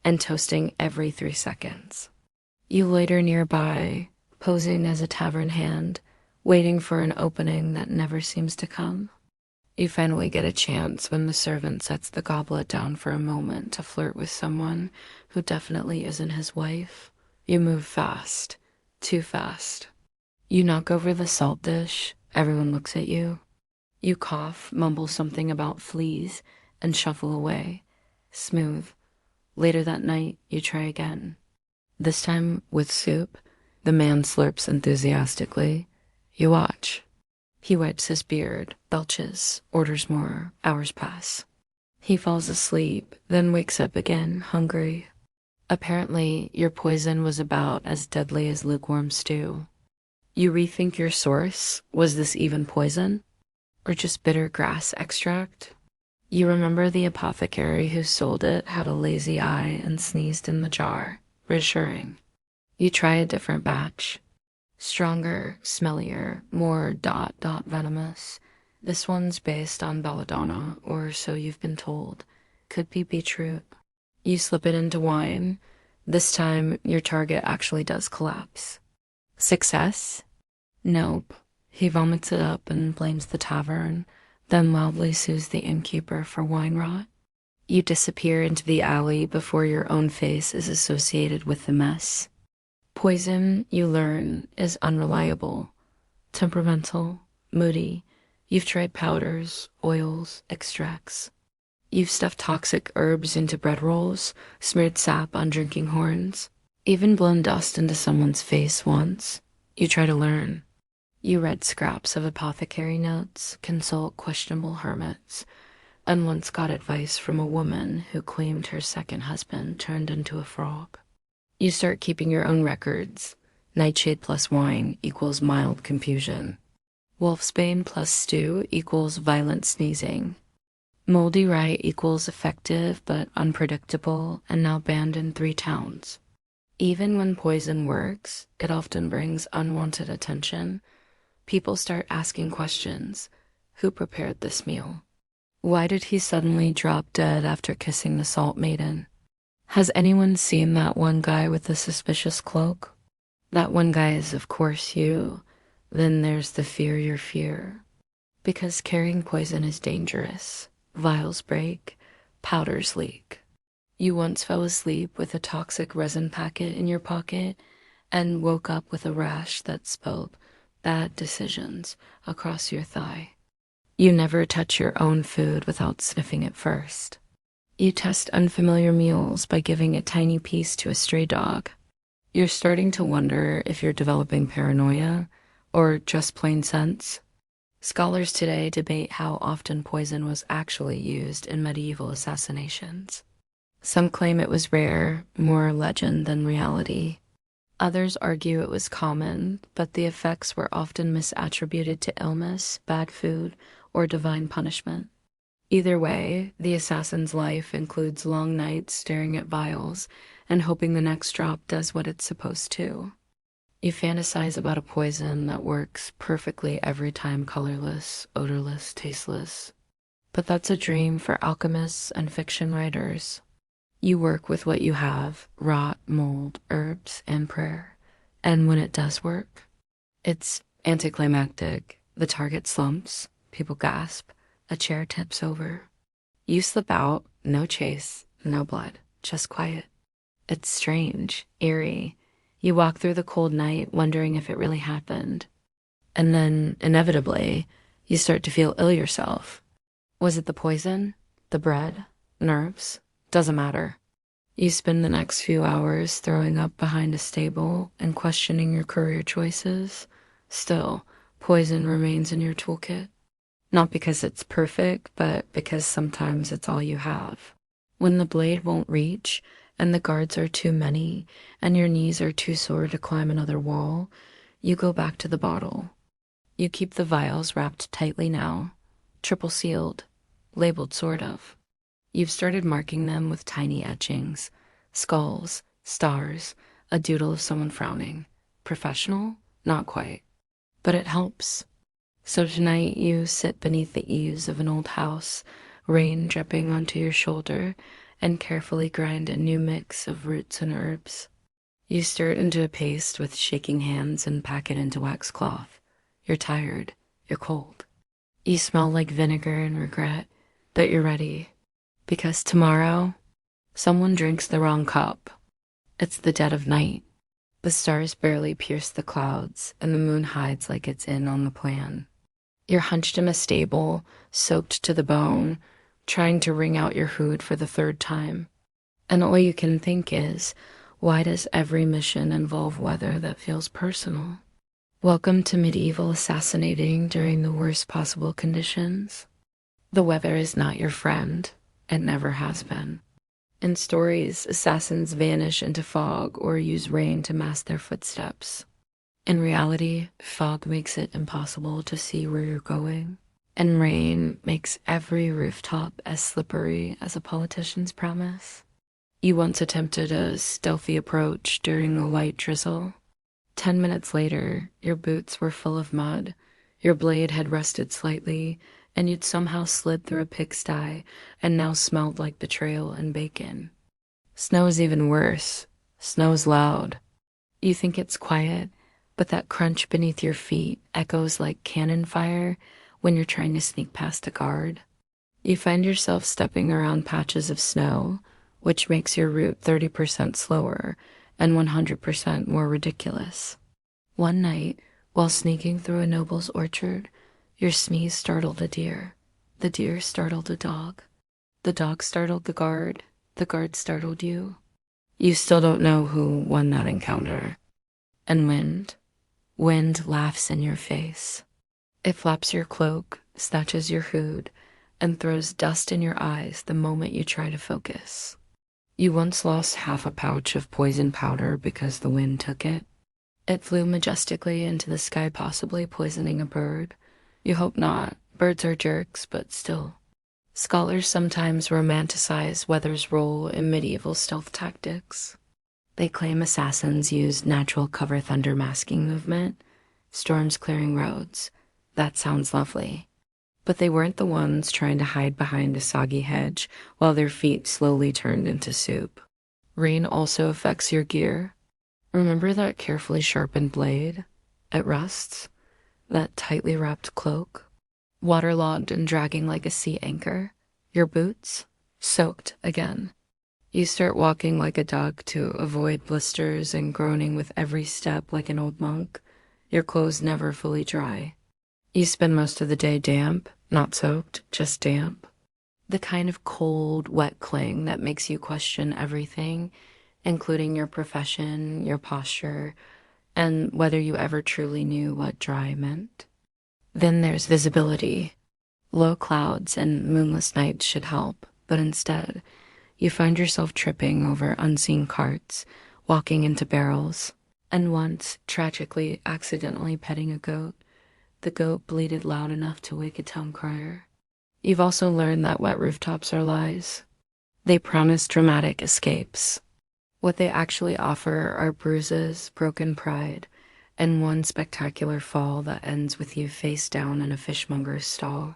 and toasting every 3 seconds. You loiter nearby, posing as a tavern hand, waiting for an opening that never seems to come. You finally get a chance when the servant sets the goblet down for a moment to flirt with someone who definitely isn't his wife. You move fast, too fast. You knock over the salt dish, everyone looks at you. You cough, mumble something about fleas, and shuffle away. Smooth. Later that night, you try again. This time, with soup, the man slurps enthusiastically. You watch. He wipes his beard, belches, orders more. Hours pass. He falls asleep, then wakes up again, hungry. Apparently, your poison was about as deadly as lukewarm stew. You rethink your source. Was this even poison? Or just bitter grass extract? You remember the apothecary who sold it had a lazy eye and sneezed in the jar. Reassuring. You try a different batch. Stronger, smellier, more ... venomous. This one's based on belladonna, or so you've been told. Could be beetroot. You slip it into wine. This time, your target actually does collapse. Success? Nope. He vomits it up and blames the tavern, then loudly sues the innkeeper for wine rot. You disappear into the alley before your own face is associated with the mess. Poison, you learn, is unreliable, temperamental, moody. You've tried powders, oils, extracts. You've stuffed toxic herbs into bread rolls, smeared sap on drinking horns, even blown dust into someone's face once. You try to learn. You read scraps of apothecary notes, consult questionable hermits, and once got advice from a woman who claimed her second husband turned into a frog. You start keeping your own records. Nightshade plus wine equals mild confusion. Wolfsbane plus stew equals violent sneezing. Moldy rye equals effective but unpredictable and now banned in 3 towns. Even when poison works, it often brings unwanted attention. People start asking questions. Who prepared this meal? Why did he suddenly drop dead after kissing the salt maiden? Has anyone seen that one guy with the suspicious cloak? That one guy is, of course, you. Then there's the fear your fear. Because carrying poison is dangerous. Vials break, powders leak. You once fell asleep with a toxic resin packet in your pocket and woke up with a rash that spelled bad decisions across your thigh. You never touch your own food without sniffing it first. You test unfamiliar meals by giving a tiny piece to a stray dog. You're starting to wonder if you're developing paranoia or just plain sense. Scholars today debate how often poison was actually used in medieval assassinations. Some claim it was rare, more legend than reality. Others argue it was common, but the effects were often misattributed to illness, bad food, or divine punishment. Either way, the assassin's life includes long nights staring at vials and hoping the next drop does what it's supposed to. You fantasize about a poison that works perfectly every time, colorless, odorless, tasteless. But that's a dream for alchemists and fiction writers. You work with what you have, rot, mold, herbs, and prayer. And when it does work, it's anticlimactic. The target slumps, people gasp, a chair tips over. You slip out, no chase, no blood, just quiet. It's strange, eerie. You walk through the cold night wondering if it really happened. And then, inevitably, you start to feel ill yourself. Was it the poison? The bread? Nerves? Doesn't matter. You spend the next few hours throwing up behind a stable and questioning your career choices. Still, poison remains in your toolkit. Not because it's perfect, but because sometimes it's all you have. When the blade won't reach, and the guards are too many, and your knees are too sore to climb another wall, you go back to the bottle. You keep the vials wrapped tightly now, triple sealed, labeled sort of. You've started marking them with tiny etchings, skulls, stars, a doodle of someone frowning. Professional? Not quite. But it helps. So tonight you sit beneath the eaves of an old house, rain dripping onto your shoulder, and carefully grind a new mix of roots and herbs. You stir it into a paste with shaking hands and pack it into waxcloth. You're tired. You're cold. You smell like vinegar and regret, but you're ready. Because tomorrow, someone drinks the wrong cup. It's the dead of night. The stars barely pierce the clouds, and the moon hides like it's in on the plan. You're hunched in a stable, soaked to the bone, trying to wring out your food for the 3rd time. And all you can think is, why does every mission involve weather that feels personal? Welcome to medieval assassinating during the worst possible conditions. The weather is not your friend. It never has been. In stories, assassins vanish into fog or use rain to mask their footsteps. In reality, fog makes it impossible to see where you're going, and rain makes every rooftop as slippery as a politician's promise. You once attempted a stealthy approach during a light drizzle. 10 minutes later, your boots were full of mud, your blade had rusted slightly, and you'd somehow slid through a pigsty and now smelled like betrayal and bacon. Snow's even worse. Snow's loud. You think it's quiet, but that crunch beneath your feet echoes like cannon fire when you're trying to sneak past a guard. You find yourself stepping around patches of snow, which makes your route 30% slower and 100% more ridiculous. One night, while sneaking through a noble's orchard, your sneeze startled a deer. The deer startled a dog. The dog startled the guard startled you. You still don't know who won that encounter. And wind laughs in your face. It flaps your cloak, snatches your food, and throws dust in your eyes the moment you try to focus. You once lost half a pouch of poison powder because the wind took it. It flew majestically into the sky, possibly poisoning a bird. You hope not. Birds are jerks, but still. Scholars sometimes romanticize weather's role in medieval stealth tactics. They claim assassins used natural cover thunder masking movement, storms clearing roads. That sounds lovely. But they weren't the ones trying to hide behind a soggy hedge while their feet slowly turned into soup. Rain also affects your gear. Remember that carefully sharpened blade? It rusts. That tightly wrapped cloak? Waterlogged and dragging like a sea anchor. Your boots? Soaked again. You start walking like a duck to avoid blisters and groaning with every step like an old monk. Your clothes never fully dry. You spend most of the day damp, not soaked, just damp. The kind of cold, wet cling that makes you question everything, including your profession, your posture, and whether you ever truly knew what dry meant. Then there's visibility. Low clouds and moonless nights should help, but instead, you find yourself tripping over unseen carts, walking into barrels, and once, tragically, accidentally petting a goat. The goat bleated loud enough to wake a town crier. You've also learned that wet rooftops are lies. They promise dramatic escapes. What they actually offer are bruises, broken pride, and one spectacular fall that ends with you face down in a fishmonger's stall.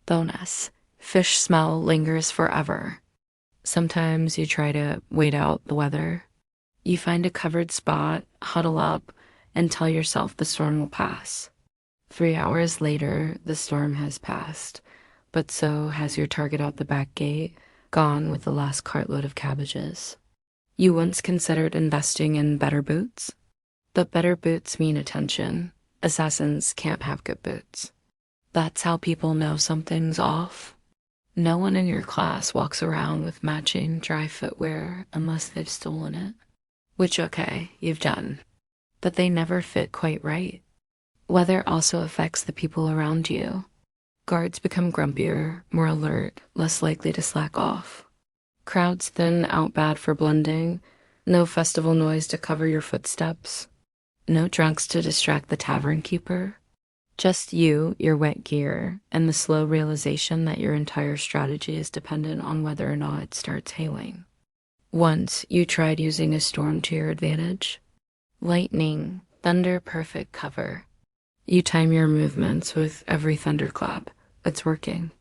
Bonus: fish smell lingers forever. Sometimes you try to wait out the weather. You find a covered spot, huddle up, and tell yourself the storm will pass. 3 hours later, the storm has passed, but so has your target out the back gate, gone with the last cartload of cabbages. You once considered investing in better boots? But better boots mean attention. Assassins can't have good boots. That's how people know something's off. No one in your class walks around with matching dry footwear unless they've stolen it. Which, okay, you've done. But they never fit quite right. Weather also affects the people around you. Guards become grumpier, more alert, less likely to slack off. Crowds thin out bad for blending. No festival noise to cover your footsteps. No drunks to distract the tavern keeper. Just you, your wet gear, and the slow realization that your entire strategy is dependent on whether or not it starts hailing. Once, you tried using a storm to your advantage. Lightning, thunder, perfect cover. You time your movements with every thunderclap. It's working.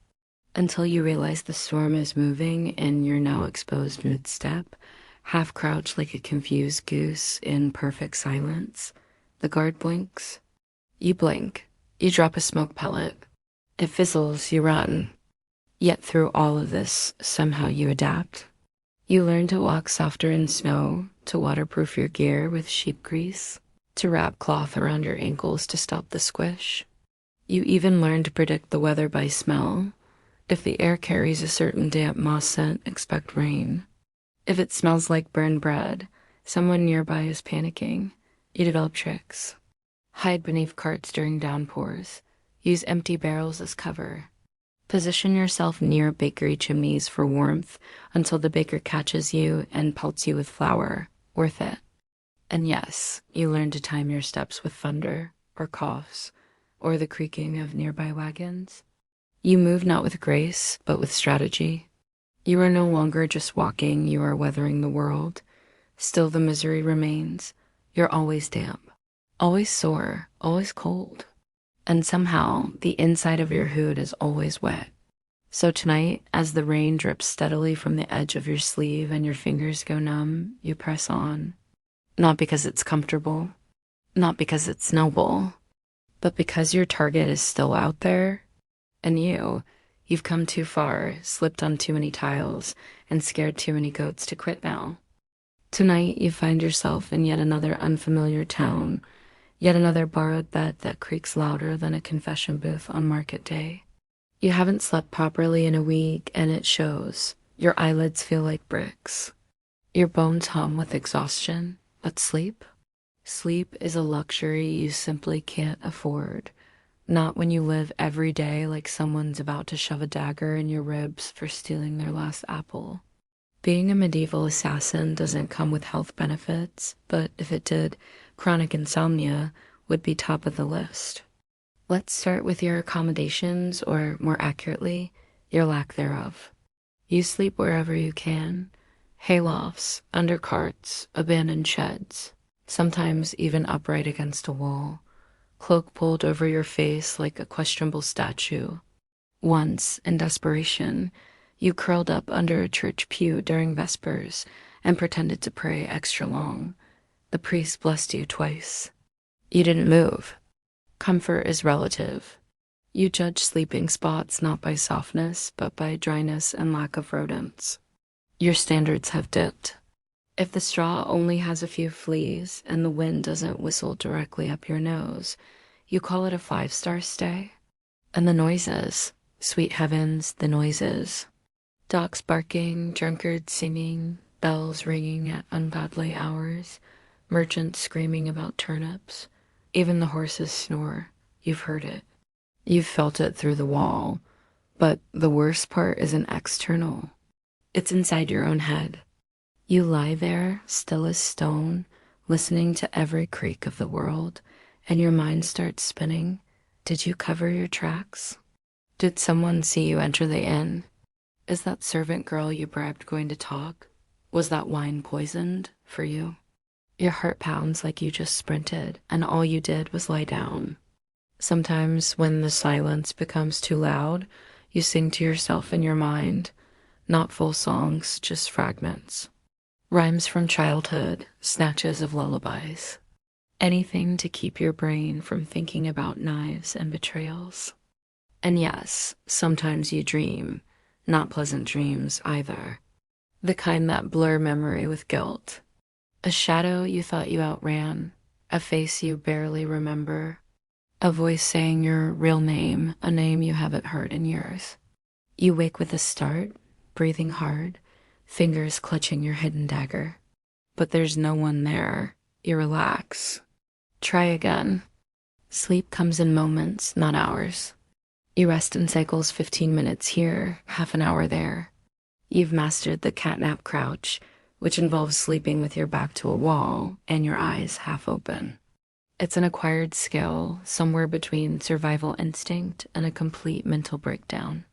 Until you realize the storm is moving and you're now exposed mid-step, half crouched like a confused goose in perfect silence. The guard blinks. You blink. You drop a smoke pellet. It fizzles, you run. Yet through all of this, somehow you adapt. You learn to walk softer in snow, to waterproof your gear with sheep grease, to wrap cloth around your ankles to stop the squish. You even learn to predict the weather by smell. If the air carries a certain damp moss scent, expect rain. If it smells like burned bread, someone nearby is panicking. You develop tricks. Hide beneath carts during downpours. Use empty barrels as cover. Position yourself near bakery chimneys for warmth until the baker catches you and pelts you with flour. Worth it. And yes, you learn to time your steps with thunder, or coughs, or the creaking of nearby wagons. You move not with grace, but with strategy. You are no longer just walking, you are weathering the world. Still the misery remains. You're always damp. Always sore, always cold. And somehow, the inside of your hood is always wet. So tonight, as the rain drips steadily from the edge of your sleeve and your fingers go numb, you press on. Not because it's comfortable, not because it's noble, but because your target is still out there. And you've come too far, slipped on too many tiles, and scared too many goats to quit now. Tonight, you find yourself in yet another unfamiliar town, yet another borrowed bed that creaks louder than a confession booth on market day. You haven't slept properly in a week, and it shows. Your eyelids feel like bricks. Your bones hum with exhaustion. But sleep? Sleep is a luxury you simply can't afford. Not when you live every day like someone's about to shove a dagger in your ribs for stealing their last apple. Being a medieval assassin doesn't come with health benefits, but if it did, chronic insomnia would be top of the list. Let's start with your accommodations, or more accurately, your lack thereof. You sleep wherever you can, haylofts, under carts, abandoned sheds, sometimes even upright against a wall, cloak pulled over your face like a questionable statue. Once, in desperation, you curled up under a church pew during Vespers and pretended to pray extra long. The priest blessed you twice. You didn't move. Comfort is relative. You judge sleeping spots not by softness, but by dryness and lack of rodents. Your standards have dipped. If the straw only has a few fleas and the wind doesn't whistle directly up your nose, you call it a 5-star stay. And the noises, sweet heavens, the noises. Dogs barking, drunkards singing, bells ringing at ungodly hours, merchants screaming about turnips. Even the horses snore. You've heard it. You've felt it through the wall. But the worst part isn't external. It's inside your own head. You lie there, still as stone, listening to every creak of the world, and your mind starts spinning. Did you cover your tracks? Did someone see you enter the inn? Is that servant girl you bribed going to talk? Was that wine poisoned for you? Your heart pounds like you just sprinted, and all you did was lie down. Sometimes when the silence becomes too loud, you sing to yourself in your mind, not full songs, just fragments. Rhymes from childhood, snatches of lullabies. Anything to keep your brain from thinking about knives and betrayals. And yes, sometimes you dream, not pleasant dreams either. The kind that blur memory with guilt. A shadow you thought you outran, a face you barely remember, a voice saying your real name, a name you haven't heard in years. You wake with a start, breathing hard, fingers clutching your hidden dagger. But there's no one there. You relax. Try again. Sleep comes in moments, not hours. You rest in cycles 15 minutes here, half an hour there. You've mastered the catnap crouch, which involves sleeping with your back to a wall and your eyes half open. It's an acquired skill, somewhere between survival instinct and a complete mental breakdown.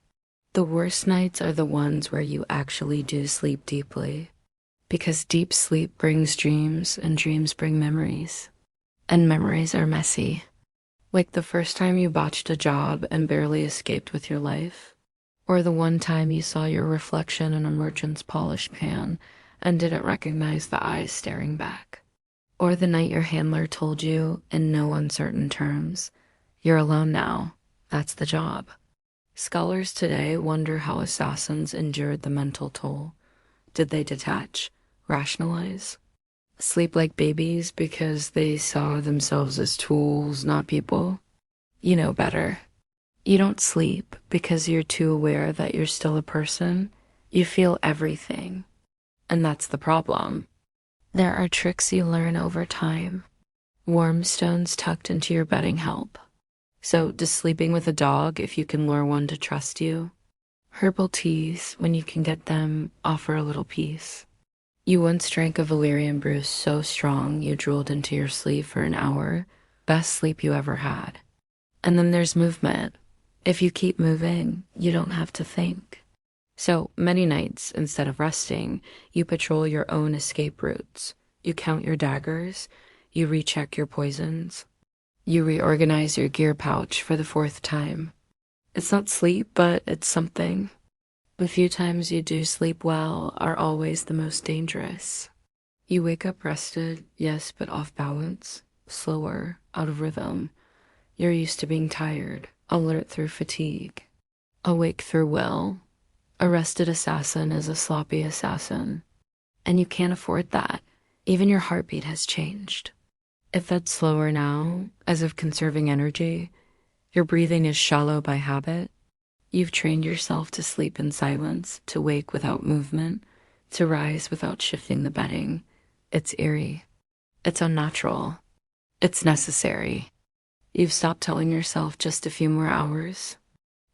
The worst nights are the ones where you actually do sleep deeply, because deep sleep brings dreams, and dreams bring memories. And memories are messy. Like the first time you botched a job and barely escaped with your life, or the one time you saw your reflection in a merchant's polished pan and didn't recognize the eyes staring back, or the night your handler told you, in no uncertain terms, you're alone now, that's the job. Scholars today wonder how assassins endured the mental toll. Did they detach, rationalize, sleep like babies because they saw themselves as tools, not people? You know better. You don't sleep because you're too aware that you're still a person. You feel everything. And that's the problem. There are tricks you learn over time. Warm stones tucked into your bedding help. So does sleeping with a dog, if you can lure one to trust you? Herbal teas, when you can get them, offer a little peace. You once drank a valerian brew so strong you drooled into your sleep for an hour. Best sleep you ever had. And then there's movement. If you keep moving, you don't have to think. So many nights, instead of resting, you patrol your own escape routes. You count your daggers. You recheck your poisons. You reorganize your gear pouch for the 4th time. It's not sleep, but it's something. The few times you do sleep well are always the most dangerous. You wake up rested, yes, but off balance, slower, out of rhythm. You're used to being tired, alert through fatigue, awake through will. A rested assassin is a sloppy assassin. And you can't afford that. Even your heartbeat has changed. If that's slower now, as if conserving energy, your breathing is shallow by habit. You've trained yourself to sleep in silence, to wake without movement, to rise without shifting the bedding. It's eerie. It's unnatural. It's necessary. You've stopped telling yourself just a few more hours.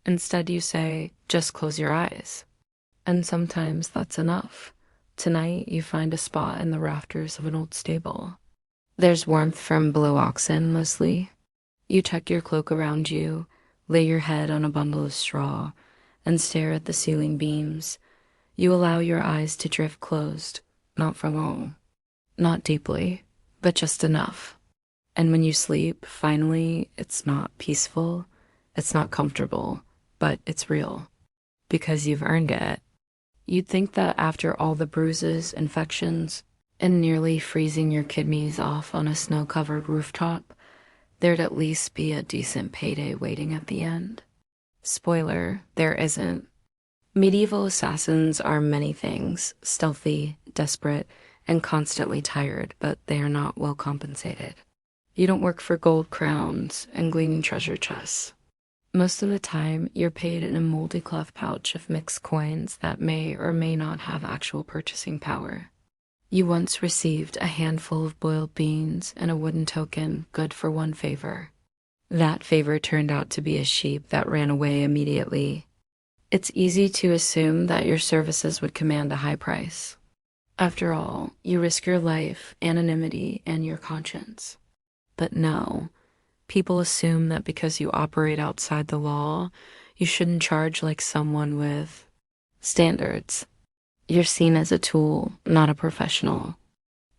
Instead, you say, just close your eyes. And sometimes that's enough. Tonight, you find a spot in the rafters of an old stable. There's warmth from below oxen, mostly. You tuck your cloak around you, lay your head on a bundle of straw, and stare at the ceiling beams. You allow your eyes to drift closed, not for long, not deeply, but just enough. And when you sleep, finally, it's not peaceful, it's not comfortable, but it's real, because you've earned it. You'd think that after all the bruises, infections, and nearly freezing your kidneys off on a snow-covered rooftop, there'd at least be a decent payday waiting at the end. Spoiler, there isn't. Medieval assassins are many things: stealthy, desperate, and constantly tired, but they are not well compensated. You don't work for gold crowns and gleaming treasure chests. Most of the time, you're paid in a moldy cloth pouch of mixed coins that may or may not have actual purchasing power. You once received a handful of boiled beans and a wooden token good for one favor. That favor turned out to be a sheep that ran away immediately. It's easy to assume that your services would command a high price. After all, you risk your life, anonymity, and your conscience. But no, people assume that because you operate outside the law, you shouldn't charge like someone with standards. You're seen as a tool, not a professional.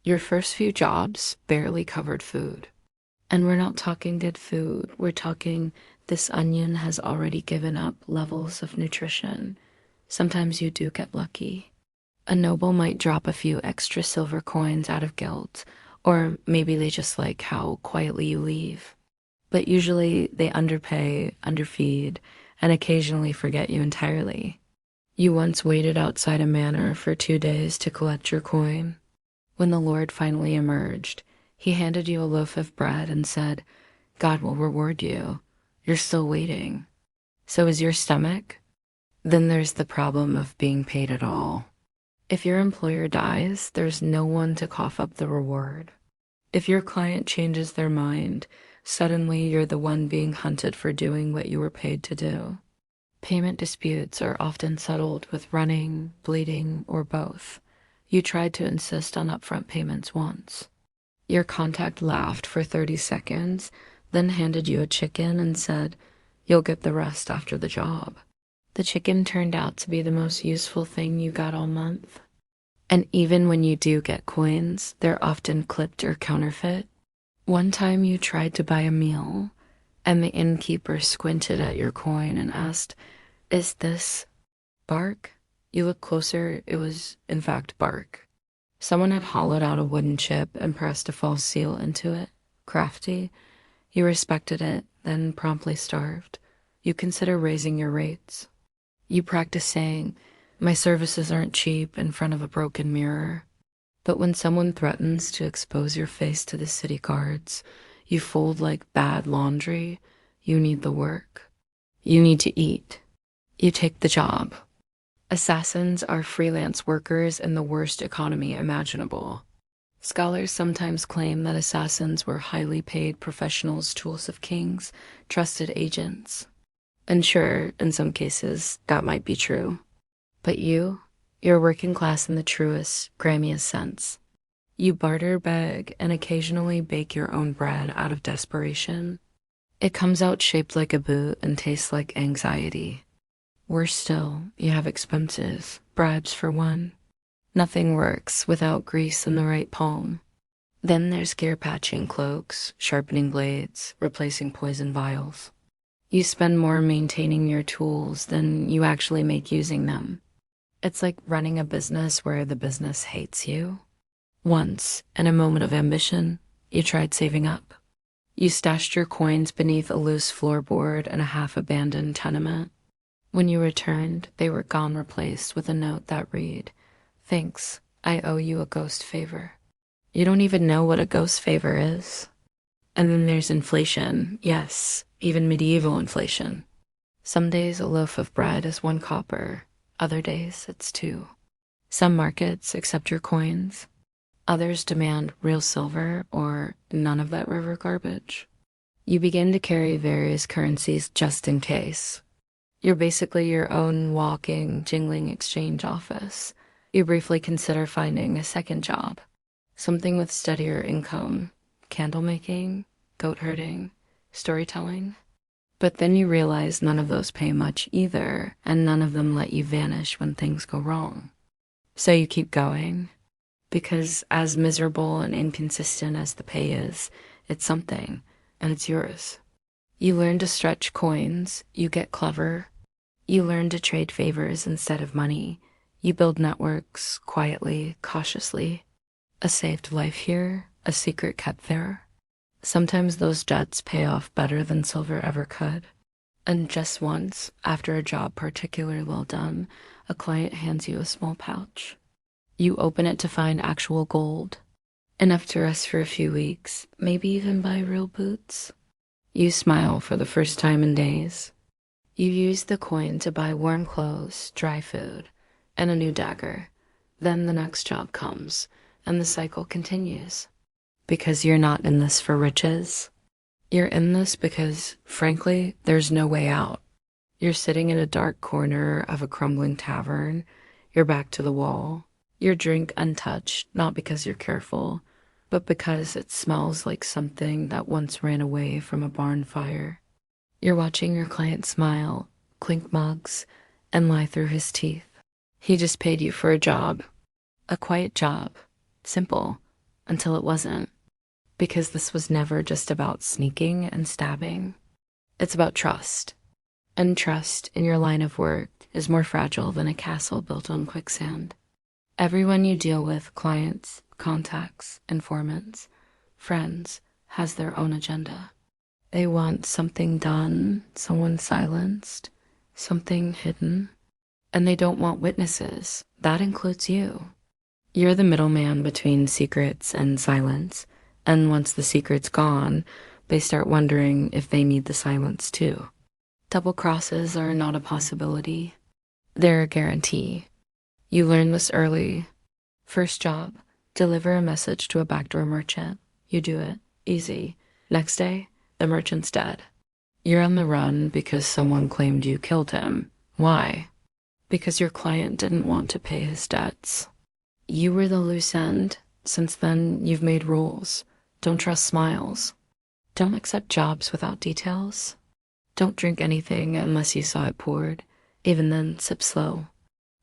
Your first few jobs barely covered food. And we're not talking good food, we're talking this onion has already given up levels of nutrition. Sometimes you do get lucky. A noble might drop a few extra silver coins out of guilt, or maybe they just like how quietly you leave. But usually they underpay, underfeed, and occasionally forget you entirely. You once waited outside a manor for 2 days to collect your coin. When the Lord finally emerged, he handed you a loaf of bread and said, "God will reward you. You're still waiting." So is your stomach? Then there's the problem of being paid at all. If your employer dies, there's no one to cough up the reward. If your client changes their mind, suddenly you're the one being hunted for doing what you were paid to do. Payment disputes are often settled with running, bleeding, or both. You tried to insist on upfront payments once. Your contact laughed for 30 seconds, then handed you a chicken and said, "You'll get the rest after the job." The chicken turned out to be the most useful thing you got all month. And even when you do get coins, they're often clipped or counterfeit. One time you tried to buy a meal, and the innkeeper squinted at your coin and asked, "Is this bark?" You looked closer, it was, in fact, bark. Someone had hollowed out a wooden chip and pressed a false seal into it. Crafty. You respected it, then promptly starved. You consider raising your rates. You practice saying, "My services aren't cheap," in front of a broken mirror. But when someone threatens to expose your face to the city guards, you fold like bad laundry. You need the work. You need to eat. You take the job. Assassins are freelance workers in the worst economy imaginable. Scholars sometimes claim that assassins were highly paid professionals, tools of kings, trusted agents. And sure, in some cases, that might be true. But you're working class in the truest, gramiest sense. You barter, beg, and occasionally bake your own bread out of desperation. It comes out shaped like a boot and tastes like anxiety. Worse still, you have expenses, bribes for one. Nothing works without grease in the right palm. Then there's gear patching cloaks, sharpening blades, replacing poison vials. You spend more maintaining your tools than you actually make using them. It's like running a business where the business hates you. Once, in a moment of ambition, you tried saving up. You stashed your coins beneath a loose floorboard in a half-abandoned tenement. When you returned, they were gone, replaced with a note that read, "Thanks, I owe you a ghost favor." You don't even know what a ghost favor is. And then there's inflation, yes, even medieval inflation. Some days a loaf of bread is 1 copper, other days it's 2. Some markets accept your coins, others demand real silver or none of that river garbage. You begin to carry various currencies just in case. You're basically your own walking, jingling exchange office. You briefly consider finding a second job, something with steadier income, candle making, goat herding, storytelling. But then you realize none of those pay much either, and none of them let you vanish when things go wrong. So you keep going, because as miserable and inconsistent as the pay is, it's something, and it's yours. You learn to stretch coins, you get clever, you learn to trade favors instead of money, you build networks quietly, cautiously. A saved life here, a secret kept there. Sometimes those debts pay off better than silver ever could. And just once, after a job particularly well done, a client hands you a small pouch. You open it to find actual gold, enough to rest for a few weeks, maybe even buy real boots. You smile for the first time in days. You use the coin to buy warm clothes, dry food, and a new dagger. Then the next job comes, and the cycle continues. Because you're not in this for riches. You're in this because, frankly, there's no way out. You're sitting in a dark corner of a crumbling tavern, your back to the wall, your drink untouched, not because you're careful, but because it smells like something that once ran away from a barn fire. You're watching your client smile, clink mugs, and lie through his teeth. He just paid you for a job. A quiet job. Simple. Until it wasn't. Because this was never just about sneaking and stabbing. It's about trust. And trust in your line of work is more fragile than a castle built on quicksand. Everyone you deal with, clients, contacts, informants, friends, has their own agenda. They want something done, someone silenced, something hidden. And they don't want witnesses. That includes you. You're the middleman between secrets and silence. And once the secret's gone, they start wondering if they need the silence too. Double crosses are not a possibility. They're a guarantee. You learn this early. First job, deliver a message to a backdoor merchant. You do it. Easy. Next day, the merchant's dead. You're on the run because someone claimed you killed him. Why? Because your client didn't want to pay his debts. You were the loose end. Since then, you've made rules. Don't trust smiles. Don't accept jobs without details. Don't drink anything unless you saw it poured. Even then, sip slow.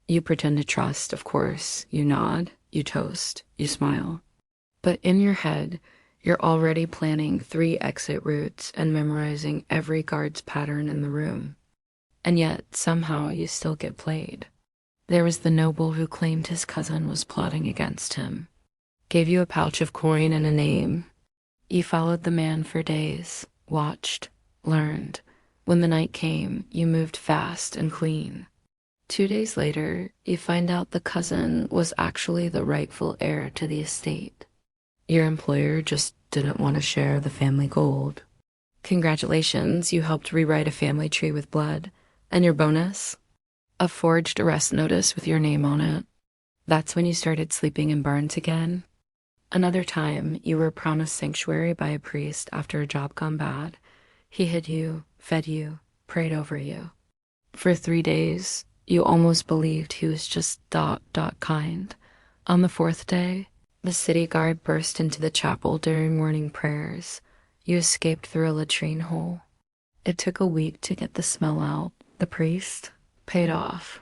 You pretend to trust, of course. You nod, you toast, you smile. But in your head, you're already planning 3 exit routes and memorizing every guard's pattern in the room. And yet, somehow, you still get played. There was the noble who claimed his cousin was plotting against him. Gave you a pouch of coin and a name. You followed the man for days, watched, learned. When the night came, you moved fast and clean. 2 days later, you find out the cousin was actually the rightful heir to the estate. Your employer just didn't want to share the family gold. Congratulations, you helped rewrite a family tree with blood. And your bonus? A forged arrest notice with your name on it. That's when you started sleeping in barns again. Another time, you were promised sanctuary by a priest after a job gone bad. He hid you, fed you, prayed over you. For 3 days, you almost believed he was just ... kind. On the 4th day, the city guard burst into the chapel during morning prayers. You escaped through a latrine hole. It took a week to get the smell out. The priest paid off.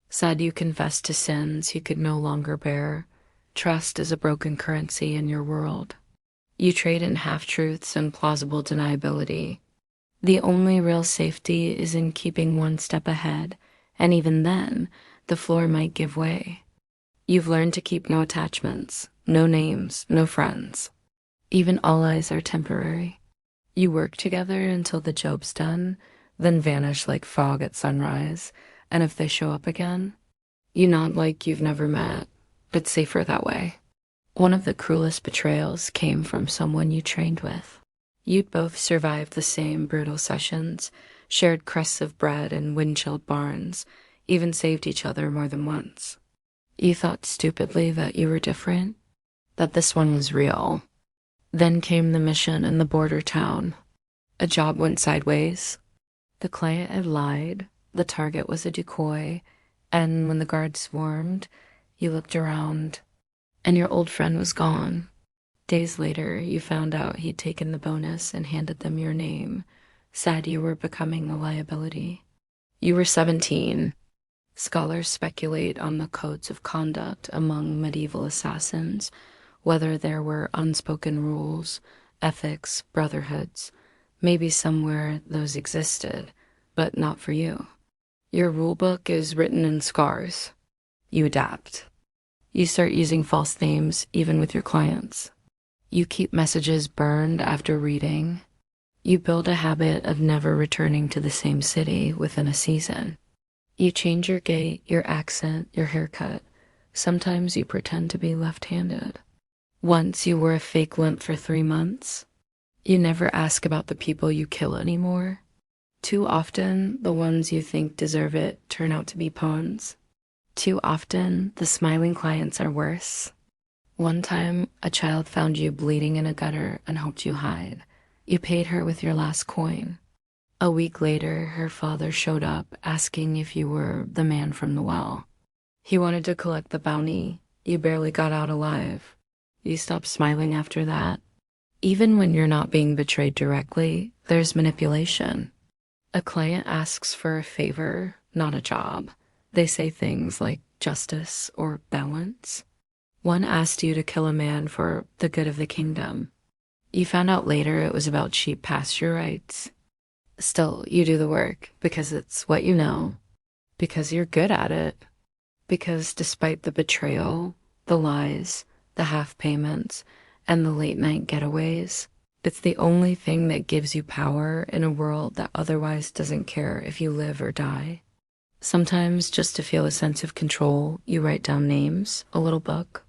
Said you confessed to sins he could no longer bear. Trust is a broken currency in your world. You trade in half-truths and plausible deniability. The only real safety is in keeping one step ahead, and even then, the floor might give way. You've learned to keep no attachments, no names, no friends. Even allies are temporary. You work together until the job's done, then vanish like fog at sunrise, and if they show up again, you nod like you've never met. It's safer that way. One of the cruelest betrayals came from someone you trained with. You'd both survived the same brutal sessions, shared crusts of bread and wind-chilled barns, even saved each other more than once. You thought stupidly that you were different, that this one was real. Then came the mission in the border town. A job went sideways. The client had lied, the target was a decoy, and when the guards swarmed, you looked around, and your old friend was gone. Days later, you found out he'd taken the bonus and handed them your name, Sad you were becoming a liability. You were 17. Scholars speculate on the codes of conduct among medieval assassins, whether there were unspoken rules, ethics, brotherhoods. Maybe somewhere those existed, but not for you. Your rulebook is written in scars. You adapt. You start using false names even with your clients. You keep messages burned after reading. You build a habit of never returning to the same city within a season. You change your gait, your accent, your haircut. Sometimes you pretend to be left-handed. Once you wore a fake limp for 3 months. You never ask about the people you kill anymore. Too often, the ones you think deserve it turn out to be pawns. Too often, the smiling clients are worse. One time, a child found you bleeding in a gutter and helped you hide. You paid her with your last coin. A week later, her father showed up asking if you were the man from the well. He wanted to collect the bounty. You barely got out alive. You stopped smiling after that. Even when you're not being betrayed directly, there's manipulation. A client asks for a favor, not a job. They say things like justice or balance. One asked you to kill a man for the good of the kingdom. You found out later it was about cheap pasture rights. Still, you do the work because it's what you know, because you're good at it, because despite the betrayal, the lies, the half payments, and the late night getaways, it's the only thing that gives you power in a world that otherwise doesn't care if you live or die. Sometimes, just to feel a sense of control, you write down names, a little book.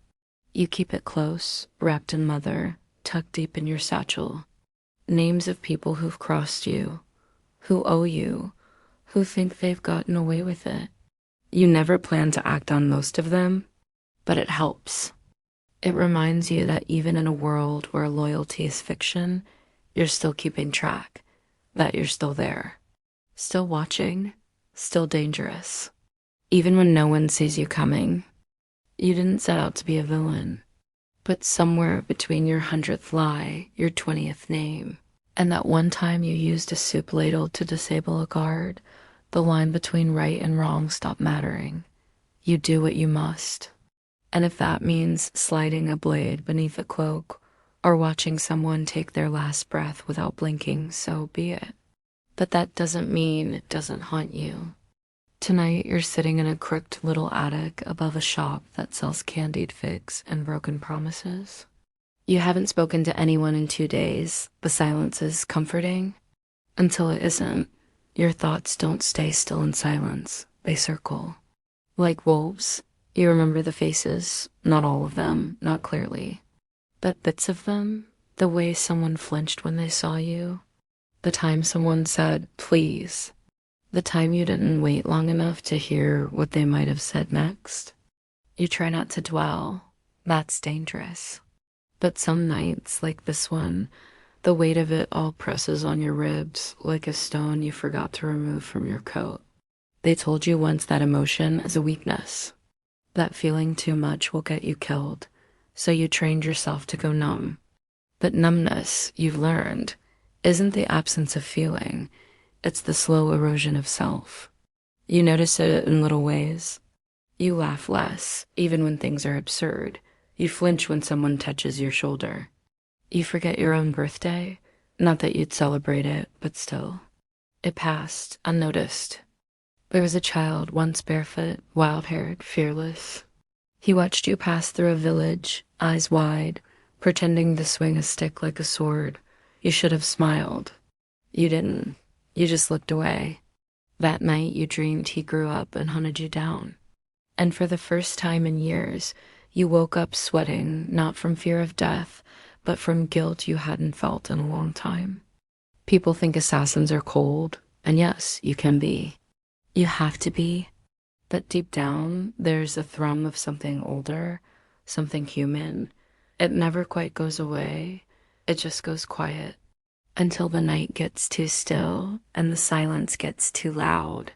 You keep it close, wrapped in leather, tucked deep in your satchel. Names of people who've crossed you, who owe you, who think they've gotten away with it. You never plan to act on most of them, but it helps. It reminds you that even in a world where loyalty is fiction, you're still keeping track, that you're still there, still watching, still dangerous. Even when no one sees you coming, you didn't set out to be a villain, but somewhere between your 100th lie, your 20th name, and that one time you used a soup ladle to disable a guard, the line between right and wrong stopped mattering. You do what you must. And if that means sliding a blade beneath a cloak or watching someone take their last breath without blinking, so be it. But that doesn't mean it doesn't haunt you. Tonight, you're sitting in a crooked little attic above a shop that sells candied figs and broken promises. You haven't spoken to anyone in 2 days. The silence is comforting. Until it isn't. Your thoughts don't stay still in silence. They circle. Like wolves, you remember the faces, not all of them, not clearly. But bits of them, the way someone flinched when they saw you, the time someone said, please, the time you didn't wait long enough to hear what they might have said next. You try not to dwell. That's dangerous. But some nights, like this one, the weight of it all presses on your ribs like a stone you forgot to remove from your coat. They told you once that emotion is a weakness, that feeling too much will get you killed, so you trained yourself to go numb. But numbness, you've learned, isn't the absence of feeling, it's the slow erosion of self. You notice it in little ways. You laugh less, even when things are absurd. You flinch when someone touches your shoulder. You forget your own birthday, not that you'd celebrate it, but still. It passed, unnoticed. There was a child, once barefoot, wild-haired, fearless. He watched you pass through a village, eyes wide, pretending to swing a stick like a sword. You should have smiled. You didn't. You just looked away. That night you dreamed he grew up and hunted you down. And for the first time in years, you woke up sweating, not from fear of death, but from guilt you hadn't felt in a long time. People think assassins are cold, and yes, you can be. You have to be. But deep down, there's a thrum of something older, something human. It never quite goes away. It just goes quiet until the night gets too still and the silence gets too loud.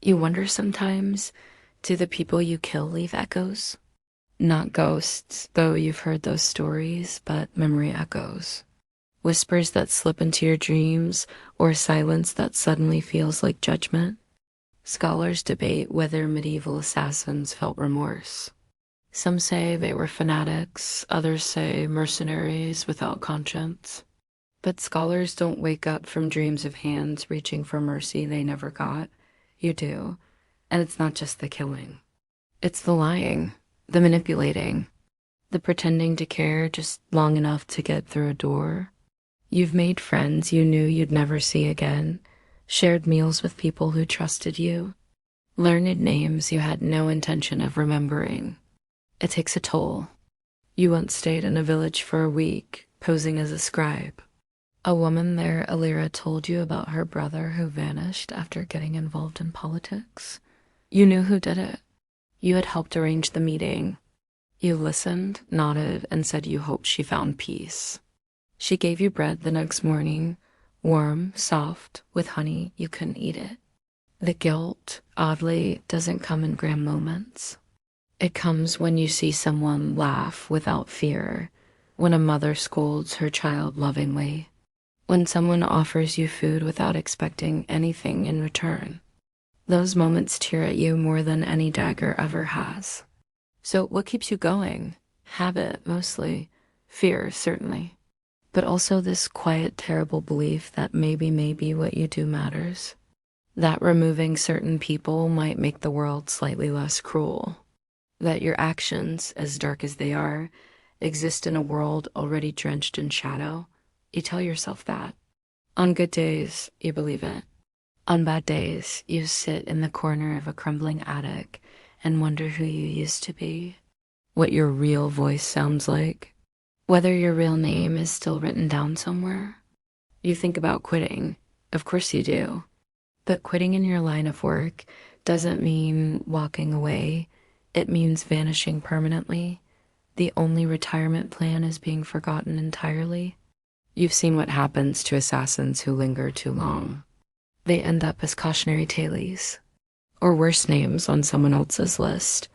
You wonder sometimes, do the people you kill leave echoes? Not ghosts, though you've heard those stories, but memory echoes. whispers that slip into your dreams, or silence that suddenly feels like judgment. Scholars debate whether medieval assassins felt remorse. Some say they were fanatics, others say mercenaries without conscience. But scholars don't wake up from dreams of hands reaching for mercy they never got. You do. And it's not just the killing. It's the lying, the manipulating, the pretending to care just long enough to get through a door. You've made friends you knew you'd never see again, shared meals with people who trusted you, learned names you had no intention of remembering. It takes a toll. You once stayed in a village for a week, posing as a scribe. A woman there, Alira, told you about her brother who vanished after getting involved in politics. You knew who did it. You had helped arrange the meeting. You listened, nodded, and said you hoped she found peace. She gave you bread the next morning, warm, soft, with honey. You couldn't eat it. The guilt, oddly, doesn't come in grand moments. It comes when you see someone laugh without fear, when a mother scolds her child lovingly, when someone offers you food without expecting anything in return. Those moments tear at you more than any dagger ever has. So what keeps you going? Habit, mostly. Fear, certainly. But also this quiet, terrible belief that maybe what you do matters. That removing certain people might make the world slightly less cruel. That your actions, as dark as they are, exist in a world already drenched in shadow. You tell yourself that. On good days, you believe it. On bad days, you sit in the corner of a crumbling attic and wonder who you used to be, what your real voice sounds like, whether your real name is still written down somewhere. You think about quitting. Of course you do. But quitting in your line of work doesn't mean walking away. It means vanishing permanently. The only retirement plan is being forgotten entirely. You've seen what happens to assassins who linger too long. They end up as cautionary tales, or worse names on someone else's list.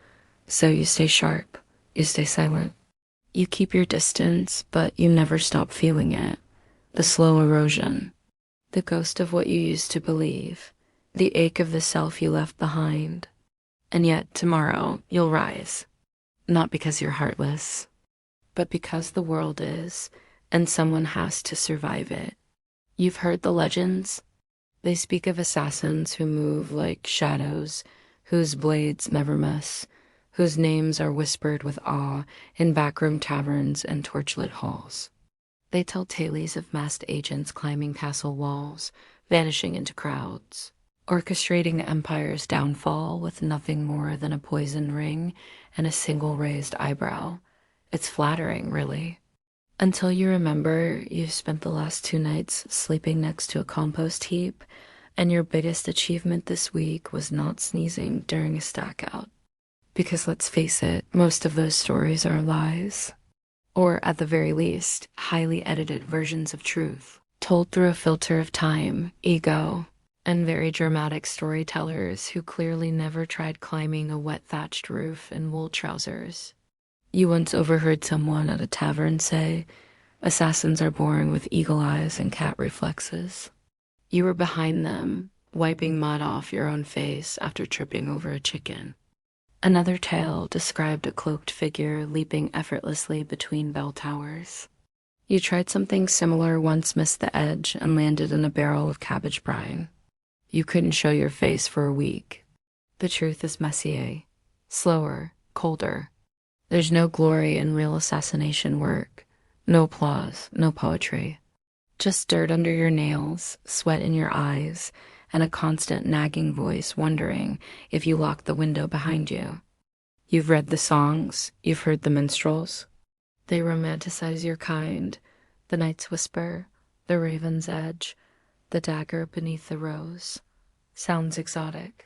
So you stay sharp, you stay silent. You keep your distance, but you never stop feeling it. The slow erosion, the ghost of what you used to believe, the ache of the self you left behind. And yet tomorrow you'll rise, not because you're heartless, but because the world is, and someone has to survive it. You've heard the legends. They speak of assassins who move like shadows, whose blades never miss, whose names are whispered with awe in backroom taverns and torchlit halls. They tell tales of masked agents climbing castle walls, vanishing into crowds, orchestrating the empire's downfall with nothing more than a poisoned ring and a single raised eyebrow. It's flattering, really. Until you remember you've spent the last 2 nights sleeping next to a compost heap, and your biggest achievement this week was not sneezing during a stack out. Because let's face it, most of those stories are lies. Or at the very least, highly edited versions of truth, told through a filter of time, ego, and very dramatic storytellers who clearly never tried climbing a wet thatched roof in wool trousers. You once overheard someone at a tavern say, assassins are born with eagle eyes and cat reflexes. You were behind them, wiping mud off your own face after tripping over a chicken. Another tale described a cloaked figure leaping effortlessly between bell towers. You tried something similar once, missed the edge, and landed in a barrel of cabbage brine. You couldn't show your face for a week. The truth is messier, slower, colder. There's no glory in real assassination work, no applause, no poetry. Just dirt under your nails, sweat in your eyes, and a constant nagging voice wondering if you locked the window behind you. You've read the songs, you've heard the minstrels. They romanticize your kind, the night's whisper, the raven's edge, the dagger beneath the rose. Sounds exotic.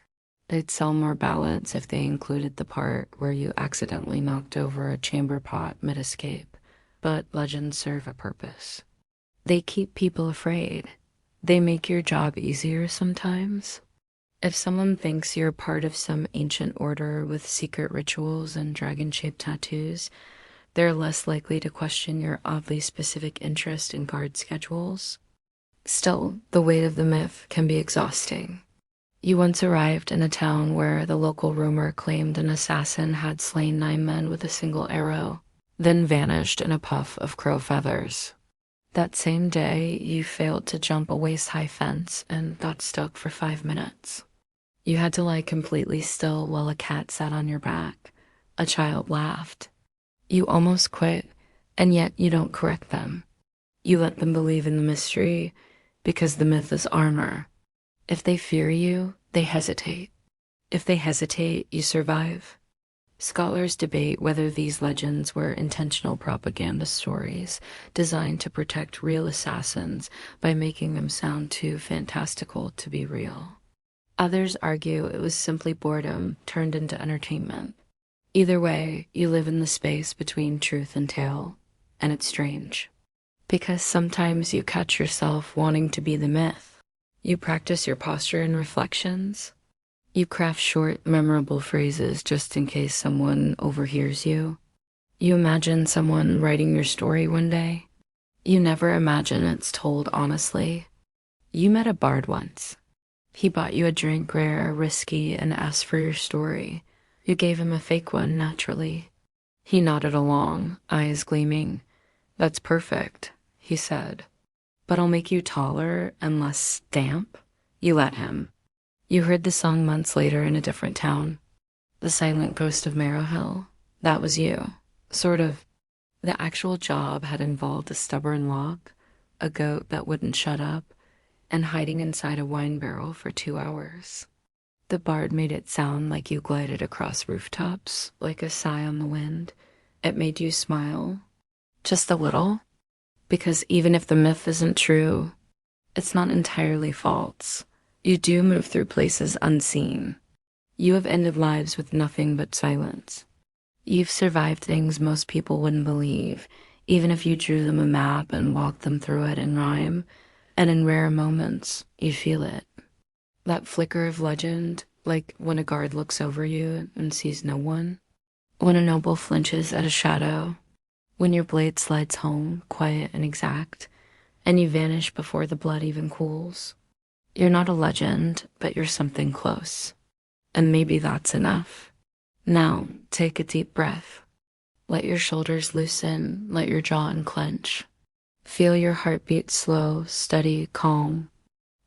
They'd sell more ballads if they included the part where you accidentally knocked over a chamber pot mid-escape, but legends serve a purpose. They keep people afraid. They make your job easier sometimes. If someone thinks you're part of some ancient order with secret rituals and dragon-shaped tattoos, They're less likely to question your oddly specific interest in guard schedules. Still, the weight of the myth can be exhausting. You once arrived in a town where the local rumor claimed an assassin had slain 9 men with a single arrow, then vanished in a puff of crow feathers. That same day, you failed to jump a waist-high fence and got stuck for 5 minutes. You had to lie completely still while a cat sat on your back. A child laughed. You almost quit, and yet you don't correct them. You let them believe in the mystery because the myth is armor. If they fear you, they hesitate. If they hesitate, you survive. Scholars debate whether these legends were intentional propaganda stories designed to protect real assassins by making them sound too fantastical to be real. Others argue it was simply boredom turned into entertainment. Either way, you live in the space between truth and tale, and it's strange. Because sometimes you catch yourself wanting to be the myth. You practice your posture and reflections. You craft short, memorable phrases just in case someone overhears you. You imagine someone writing your story one day. You never imagine it's told honestly. You met a bard once. He bought you a drink rare, risky, and asked for your story. You gave him a fake one, naturally. He nodded along, eyes gleaming. "That's perfect," he said. "But I'll make you taller and less damp." You let him. You heard the song months later in a different town. The Silent Ghost of Marrow Hill. That was you. Sort of. The actual job had involved a stubborn lock, a goat that wouldn't shut up, and hiding inside a wine barrel for 2 hours. The bard made it sound like you glided across rooftops, like a sigh on the wind. It made you smile. Just a little. Because even if the myth isn't true, it's not entirely false. You do move through places unseen. You have ended lives with nothing but silence. You've survived things most people wouldn't believe, even if you drew them a map and walked them through it in rhyme. And in rare moments, you feel it. That flicker of legend, like when a guard looks over you and sees no one. When a noble flinches at a shadow. When your blade slides home, quiet and exact, and you vanish before the blood even cools. You're not a legend, but you're something close. And maybe that's enough. Now, take a deep breath. Let your shoulders loosen, let your jaw unclench. Feel your heartbeat slow, steady, calm.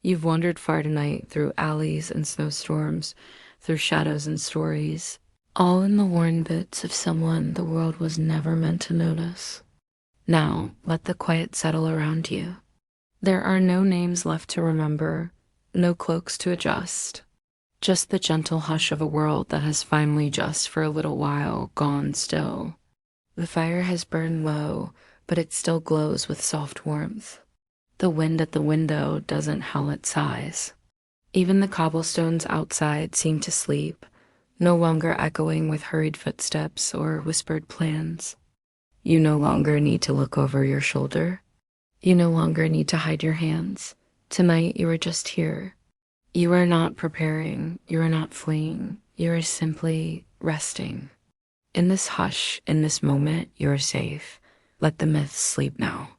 You've wandered far tonight through alleys and snowstorms, through shadows and stories, all in the worn bits of someone the world was never meant to notice. Now, let the quiet settle around you. There are no names left to remember, no cloaks to adjust. Just the gentle hush of a world that has finally just for a little while gone still. The fire has burned low, but it still glows with soft warmth. The wind at the window doesn't howl its sighs. Even the cobblestones outside seem to sleep, no longer echoing with hurried footsteps or whispered plans. You no longer need to look over your shoulder. You no longer need to hide your hands. Tonight you are just here. You are not preparing. You are not fleeing. You are simply resting. In this hush, in this moment, you are safe. Let the myths sleep now.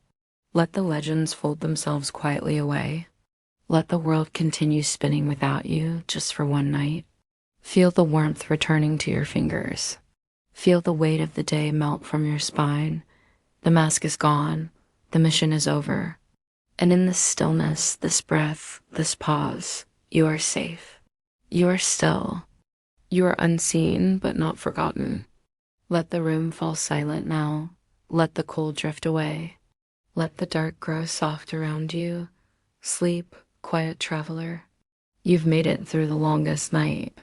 Let the legends fold themselves quietly away. Let the world continue spinning without you just for one night. Feel the warmth returning to your fingers. Feel the weight of the day melt from your spine. The mask is gone. The mission is over. And in this stillness, this breath, this pause, you are safe. You are still. You are unseen, but not forgotten. Let the room fall silent now. Let the cold drift away. Let the dark grow soft around you. Sleep, quiet traveler. You've made it through the longest night.